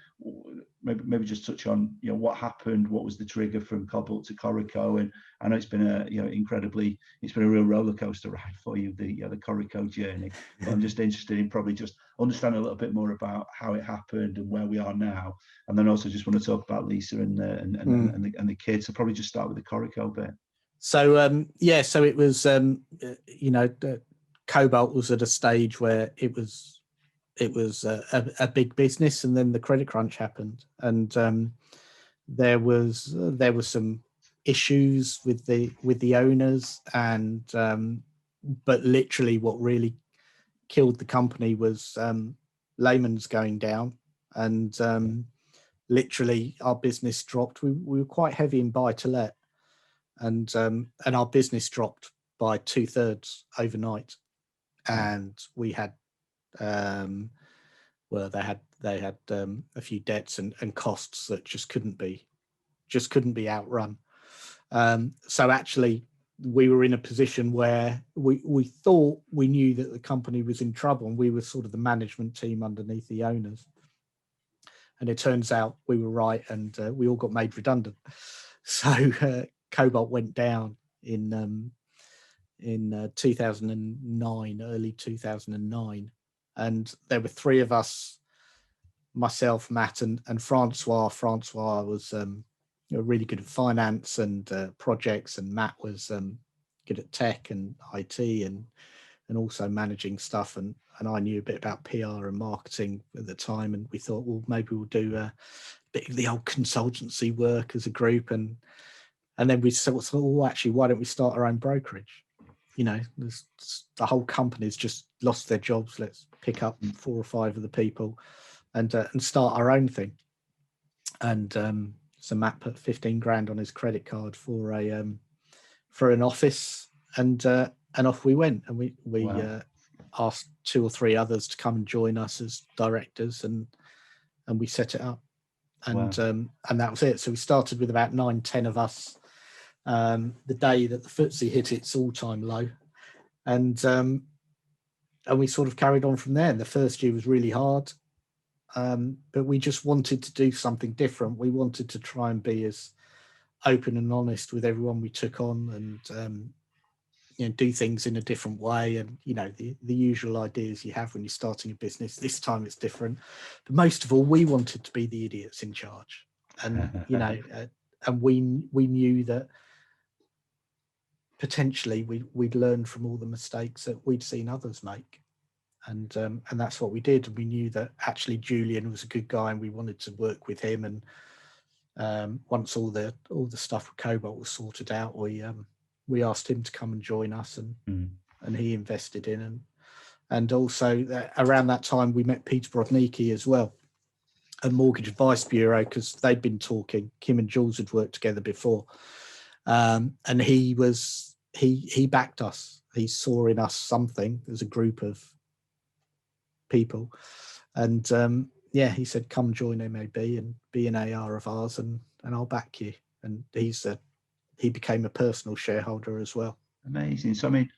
maybe just touch on what happened, what was the trigger from cobalt to Coreco. And I know it's been a it's been a real roller coaster ride for you, the Coreco journey, but I'm just interested in probably just understanding a little bit more about how it happened and where we are now, and then also just want to talk about Lisa and the kids. So probably just start with the Coreco bit. So so it was Cobalt was at a stage where it was a big business, and then the credit crunch happened, and there was some issues with the owners, and but literally what really killed the company was Lehman's going down, and literally our business dropped. We were quite heavy in buy to let, and our business dropped by 2/3 overnight, and we had they had a few debts and costs that just couldn't be outrun. So actually we were in a position where we thought we knew that the company was in trouble, and we were sort of the management team underneath the owners. And it turns out we were right, and we all got made redundant. So Cobalt went down in 2009, early 2009. And there were three of us, myself, Matt, and Francois. Francois was really good at finance and projects, and Matt was good at tech and IT and also managing stuff. And I knew a bit about PR and marketing at the time. And we thought, well, maybe we'll do a bit of the old consultancy work as a group. And then we thought, well, actually, why don't we start our own brokerage? The whole company's just lost their jobs. Let's pick up 4 or 5 of the people and start our own thing. And so Matt put 15 grand on his credit card for an office, and off we went. And we wow. Asked 2 or 3 others to come and join us as directors, and we set it up. And wow. And that was it. So we started with about 9-10 of us. The day that the FTSE hit its all-time low, and we sort of carried on from there. And the first year was really hard, but we just wanted to do something different. We wanted to try and be as open and honest with everyone we took on, and do things in a different way. And the usual ideas you have when you're starting a business. This time it's different, but most of all, we wanted to be the idiots in charge, and and we knew that potentially we'd learned from all the mistakes that we'd seen others make, and that's what we did. And we knew that actually Julian was a good guy, and we wanted to work with him. And once all the stuff with Cobalt was sorted out, we asked him to come and join us, and he invested in. And also around that time we met Peter Brodnicki as well, a mortgage advice bureau, because they'd been talking. Kim and Jules had worked together before. And he backed us. He saw in us something as a group of people, and he said, "Come join MAB and be an AR of ours, and I'll back you." And he became a personal shareholder as well. Amazing. So I mean,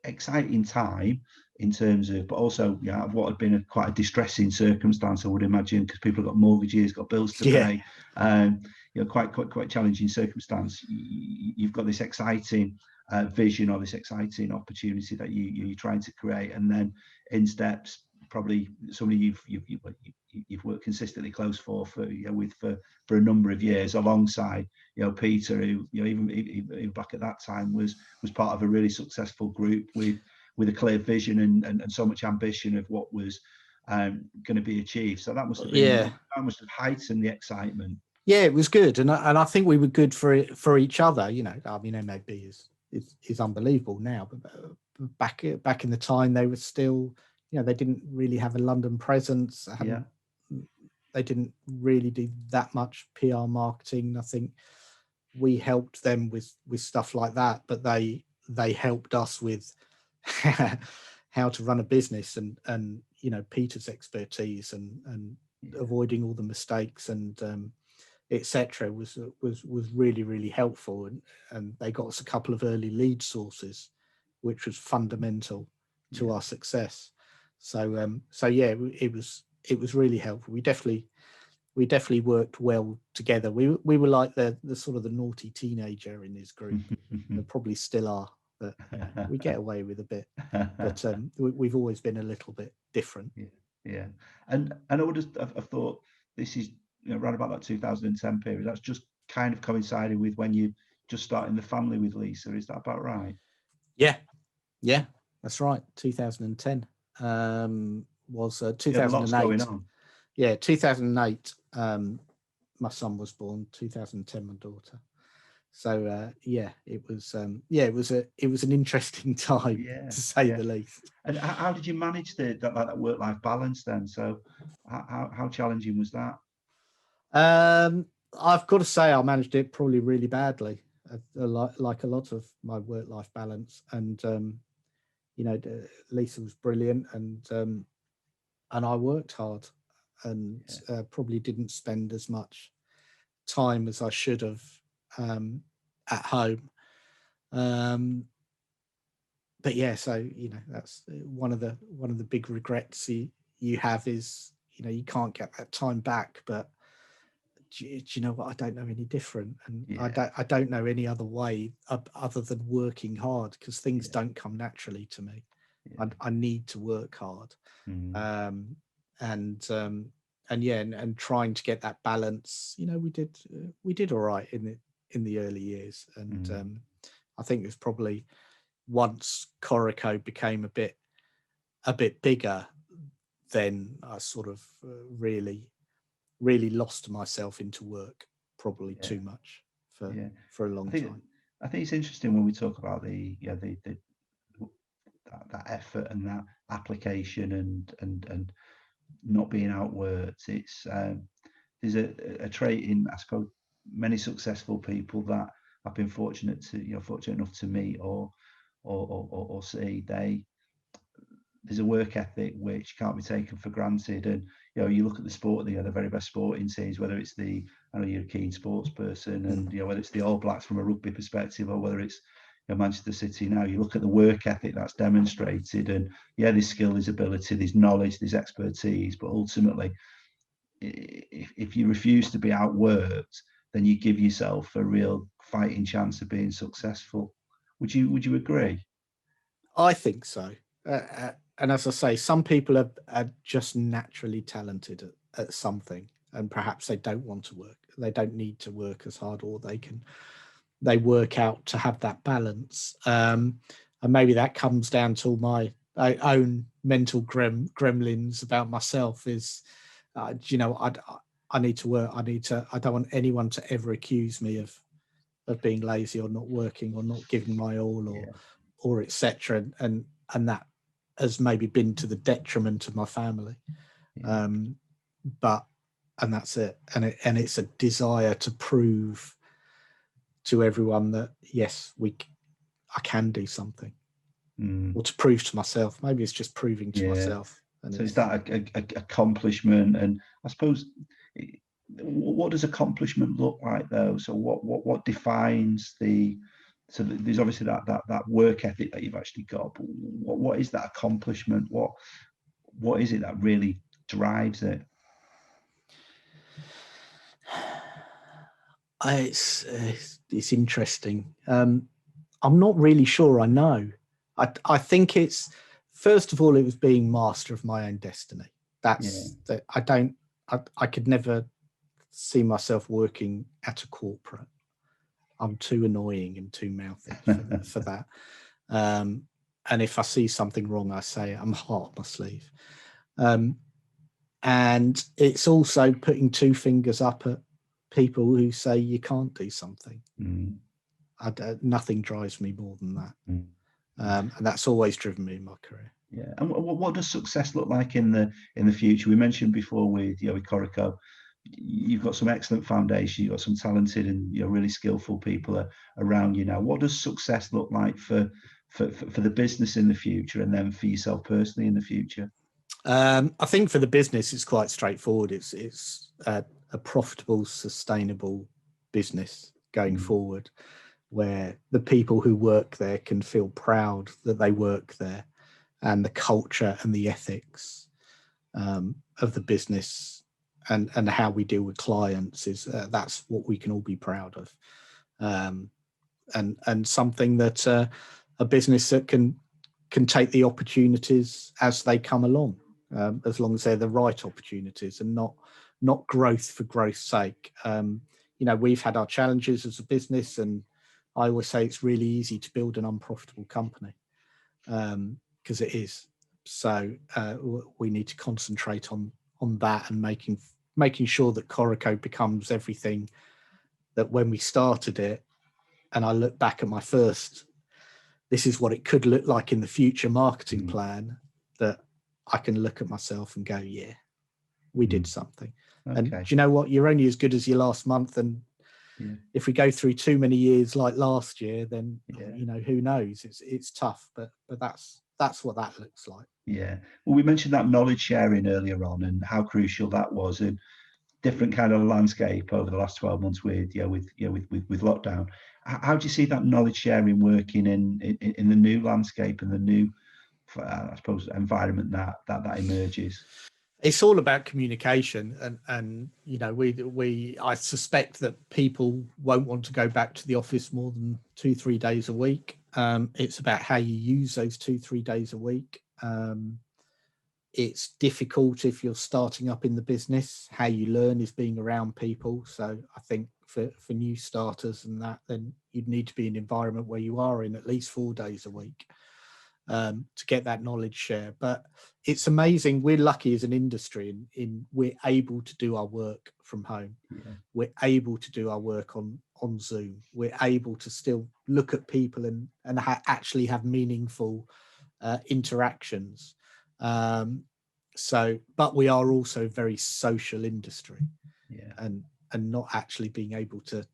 exciting time in terms of, but also what had been quite a distressing circumstance, I would imagine, because people have got mortgages, got bills to pay. Quite challenging circumstance. You've got this exciting vision, or this exciting opportunity that you're trying to create, and then in steps probably somebody you've worked consistently close for a number of years, alongside Peter, who even back at that time was part of a really successful group with a clear vision and so much ambition of what was going to be achieved. So that must have been that must have heightened the excitement. Yeah, it was good, and I think we were good for each other. I mean, MAB is unbelievable now, but back in the time, they were still, they didn't really have a London presence. They didn't really do that much PR marketing. I think we helped them with stuff like that, but they helped us with how to run a business, and Peter's expertise and avoiding all the mistakes and etc. was really, really helpful, and they got us a couple of early lead sources, which was fundamental to our success. So it was really helpful. We definitely worked well together. We were like the sort of the naughty teenager in this group. They probably still are, but we get away with a bit. But we've always been a little bit different. Yeah. And I would have thought this is around about that 2010 period. That's just kind of coincided with when you just starting the family with Lisa. Is that about right? Yeah, That's right. 2010 was Yeah, lots going 2008. on. Yeah, 2008. My son was born. 2010, my daughter. So yeah, it was an interesting time, Yeah, to say yeah. the least. And how did you manage that work-life balance then? So how challenging was that? I've got to say I managed it probably really badly, like a lot of my work-life balance. And Lisa was brilliant, and I worked hard, and probably didn't spend as much time as I should have at home. But yeah, so that's one of the big regrets you have is you can't get that time back. But do you know what? I don't know any different, and I don't know any other way other than working hard, because things don't come naturally to me. I need to work hard, and trying to get that balance. We did all right in the early years, and I think it was probably once Coreco became a bit bigger, then I sort of really lost myself into work, probably too much for a long time. I think it's interesting when we talk about that effort and that application and not being outworked. It's there's a trait in, I suppose, many successful people that I've been fortunate enough to meet or see. There's a work ethic which can't be taken for granted. And you look at the sport, the very best sporting teams, whether it's I know you're a keen sports person, and whether it's the All Blacks from a rugby perspective, or whether it's Manchester City now, you look at the work ethic that's demonstrated, and there's skill, there's ability, there's knowledge, there's expertise, but ultimately, if you refuse to be outworked, then you give yourself a real fighting chance of being successful. Would you agree? I think so. And as I say, some people are just naturally talented at something, and perhaps they don't want to work. They don't need to work as hard, or they work out to have that balance. And maybe that comes down to my own mental gremlins about myself is, I need to work. I don't want anyone to ever accuse me of being lazy or not working or not giving my all or etc. And that has maybe been to the detriment of my family. And that's it. And it's a desire to prove to everyone that yes, I can do something, or to prove to myself. Maybe it's just proving to myself. And so it's that accomplishment. And I suppose, what does accomplishment look like though? So what defines so there's obviously that work ethic that you've actually got, but what is that accomplishment? What is it that really drives it? It's interesting. I'm not really sure I know. I think it's, first of all, it was being master of my own destiny. That's that. I could never see myself working at a corporate. I'm too annoying and too mouthy for that. And if I see something wrong, I say I'm hot up my sleeve. And it's also putting two fingers up at people who say you can't do something. Nothing drives me more than that. And that's always driven me in my career. Yeah. And what does success look like in the future? We mentioned before with Coreco, you've got some excellent foundation, you've got some talented and really skillful people around you now. What does success look like for the business in the future, and then for yourself personally in the future? I think for the business, it's quite straightforward. It's a profitable, sustainable business going forward, where the people who work there can feel proud that they work there, and the culture and the ethics of the business and how we deal with clients is that's what we can all be proud of, and something that a business that can take the opportunities as they come along, as long as they're the right opportunities and not growth for growth's sake. We've had our challenges as a business, and I always say it's really easy to build an unprofitable company. because it is. So we need to concentrate on that and making sure that Coreco becomes everything that when we started it, and I look back at my first, this is what it could look like in the future marketing plan, that I can look at myself and go, yeah, we did something. Okay. And do you know what? You're only as good as your last month. And if we go through too many years like last year, then, you know, who knows? It's tough, but that's what that looks like. Yeah. Well, we mentioned that knowledge sharing earlier on and how crucial that was, and different kind of landscape over the last 12 months with lockdown. How do you see that knowledge sharing working in the new landscape and the new, I suppose, environment that emerges? It's all about communication, and you know, I suspect that people won't want to go back to the office more than 2-3 days a week. It's about how you use those 2-3 days a week. It's difficult if you're starting up in the business. How you learn is being around people. So I think for new starters and that, then you'd need to be in an environment where you are in at least 4 days a week to get that knowledge share. But it's amazing. We're lucky as an industry in we're able to do our work from home. Yeah. We're able to do our work on Zoom. We're able to still look at people and actually have meaningful interactions. But we are also a very social industry, and not actually being able to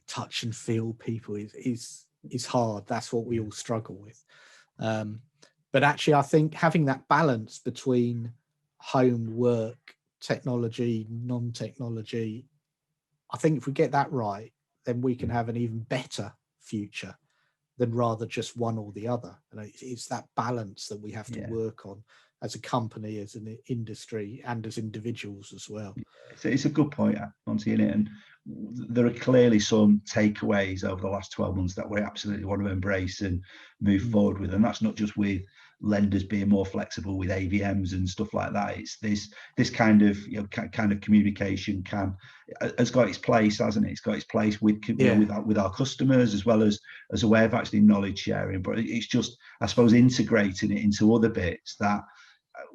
touch and feel people is hard. That's what we all struggle with. But actually, I think having that balance between home work, technology, non-technology, I think if we get that right, then we can have an even better future than rather just one or the other. And it's that balance that we have to work on as a company, as an industry, and as individuals as well. It's a good point, Monty, in it. And there are clearly some takeaways over the last 12 months that we absolutely want to embrace and move forward with. And that's not just with lenders being more flexible with AVMs and stuff like that. It's this kind of communication has got its place, hasn't it? It's got its place with our customers, as well as a way of actually knowledge sharing. But it's just, I suppose, integrating it into other bits that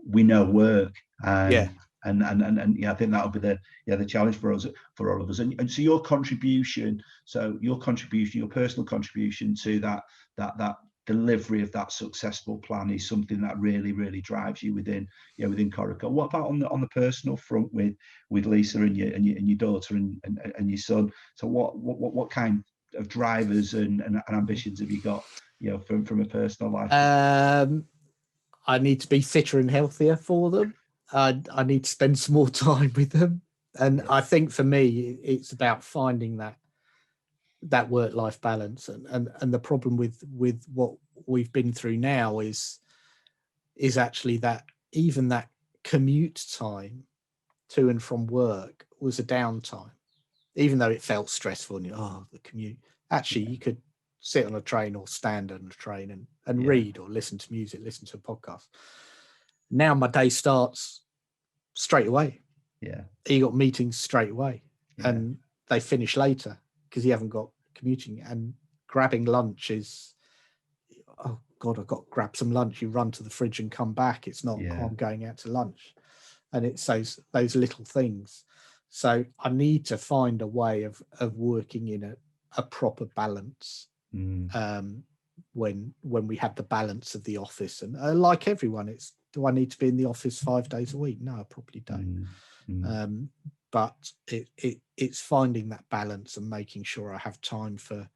we know work. And I think that'll be the challenge for us, for all of us. And so your personal contribution to that delivery of that successful plan is something that really, really drives you within Coreco. What about on the personal front with Lisa and your daughter and your son? So what kind of drivers and ambitions have you got, from a personal life? I need to be fitter and healthier for them. I need to spend some more time with them. And I think for me, it's about finding that work-life balance. And the problem with what we've been through now is actually that even that commute time to and from work was a downtime, even though it felt stressful and the commute. Actually, you could sit on a train or stand on a train and read or listen to music, listen to a podcast. Now my day starts straight away. You got meetings straight away, and they finish later because you haven't got commuting. And grabbing lunch is, oh God, I've got to grab some lunch. You run to the fridge and come back. It's not, I'm going out to lunch. And it's those little things. So I need to find a way of working in a proper balance. When we have the balance of the office, and like everyone, it's, do I need to be in the office 5 days a week? No, I probably don't. But it's finding that balance and making sure I have time for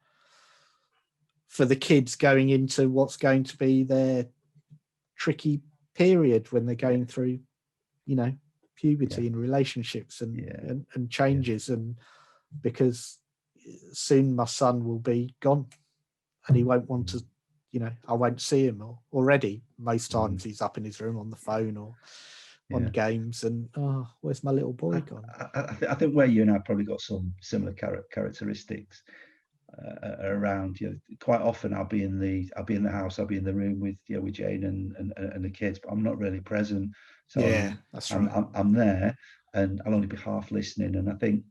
the kids going into what's going to be their tricky period when they're going through, puberty and relationships and changes. And because soon my son will be gone and he won't want to, I won't see him. Or already most times he's up in his room on the phone or on games, and where's my little boy gone? I think where you and I probably got some similar characteristics around. Quite often I'll be in the house, I'll be in the room with Jane and the kids, but I'm not really present. So that's right. I'm there, and I'll only be half listening. And I think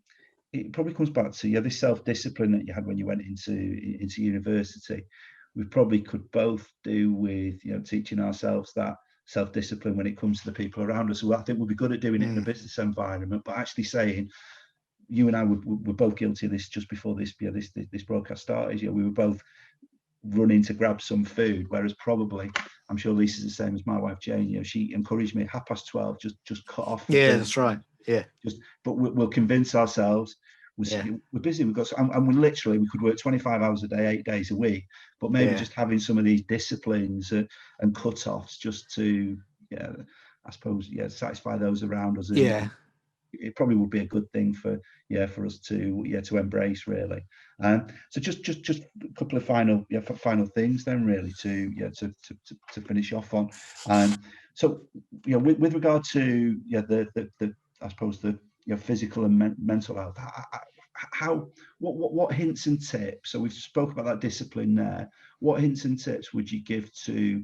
it probably comes back to this self-discipline that you had when you went into university. we probably could both do with, you know, teaching ourselves that self-discipline when it comes to the people around us. So I think we'll be good at doing it in a business environment, but actually saying, you and I were both guilty of this just before this, you know, this broadcast started. You know, we were both running to grab some food, whereas probably, I'm sure Lisa's the same as my wife Jane. You know, she encouraged me at 12:30, just cut off. Yeah, that's right. Yeah. But we'll convince ourselves we're busy. We've got, and we could work 25 hours a day, 8 days a week. But maybe just having some of these disciplines and cut-offs just to, I suppose, satisfy those around us. And, it probably would be a good thing for us to embrace, really. So just a couple of final things then, really, to finish off on. So with regard to the I suppose the physical and mental health, what hints and tips? So we've spoke about that discipline there. What hints and tips would you give to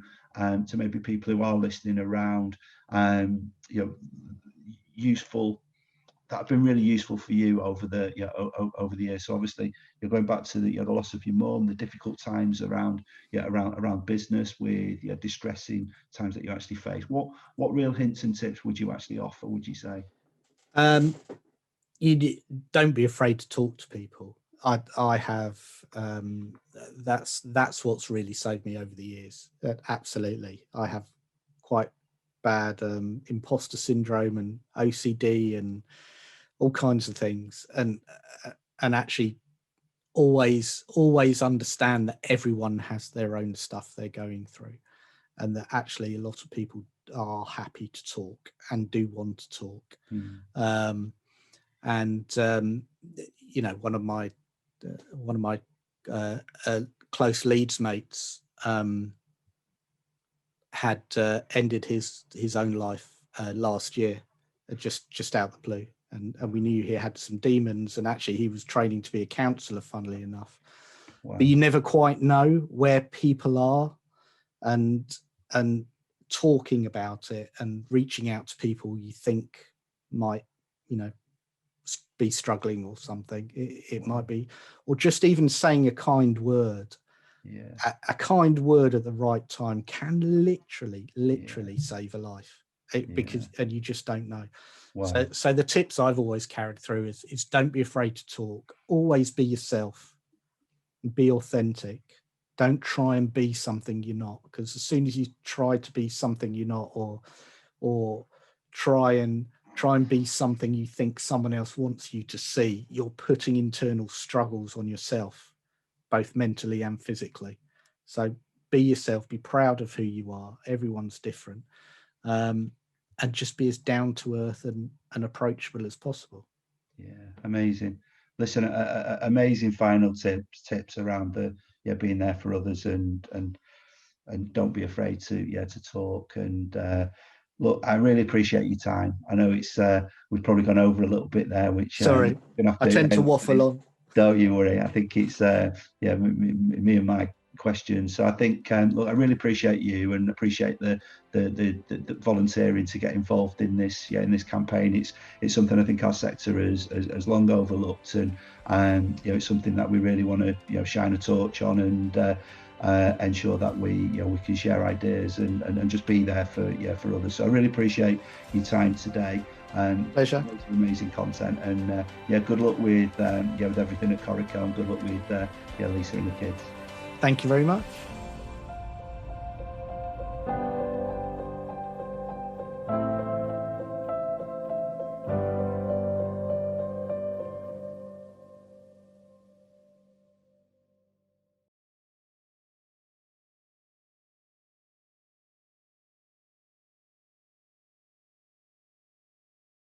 maybe people who are listening around, useful, that have been really useful for you over the years? So obviously you're going back to the loss of your mum, the difficult times around business, with distressing times that you actually face. What real hints and tips would you actually offer, would you say? You don't be afraid to talk to people. I have that's what's really saved me over the years. Absolutely, I have quite bad imposter syndrome and OCD and all kinds of things, and actually always understand that everyone has their own stuff they're going through, and that actually a lot of people are happy to talk and do want to talk. One of my close Leeds mates had ended his own life last year, just out of the blue, and we knew he had some demons, and actually he was training to be a counsellor, funnily enough. Wow. But you never quite know where people are, and talking about it and reaching out to people you think might be struggling or something, it might be, or just even saying a kind word. A kind word at the right time can literally save a life, because you just don't know. Wow. So the tips I've always carried through is don't be afraid to talk. Always be yourself, be authentic. Don't try and be something you're not, because as soon as you try to be something you're not, or try and be something you think someone else wants you to see, you're putting internal struggles on yourself, both mentally and physically. So be yourself, be proud of who you are. Everyone's different. And just be as down to earth and approachable as possible. Yeah, amazing. Listen, amazing final tips around the being there for others, and don't be afraid to talk. And look, I really appreciate your time. I know it's we've probably gone over a little bit there, which sorry, I tend to waffle on. Don't you worry. I think it's me and my questions. So I think look, I really appreciate you, and appreciate the volunteering to get involved in this campaign. It's something I think our sector has long overlooked, and it's something that we really want to shine a torch on, and ensure that we can share ideas and just be there for others. So I really appreciate your time today. Pleasure. Amazing content, and good luck with everything at Coreco, and good luck with Lisa and the kids. Thank you very much.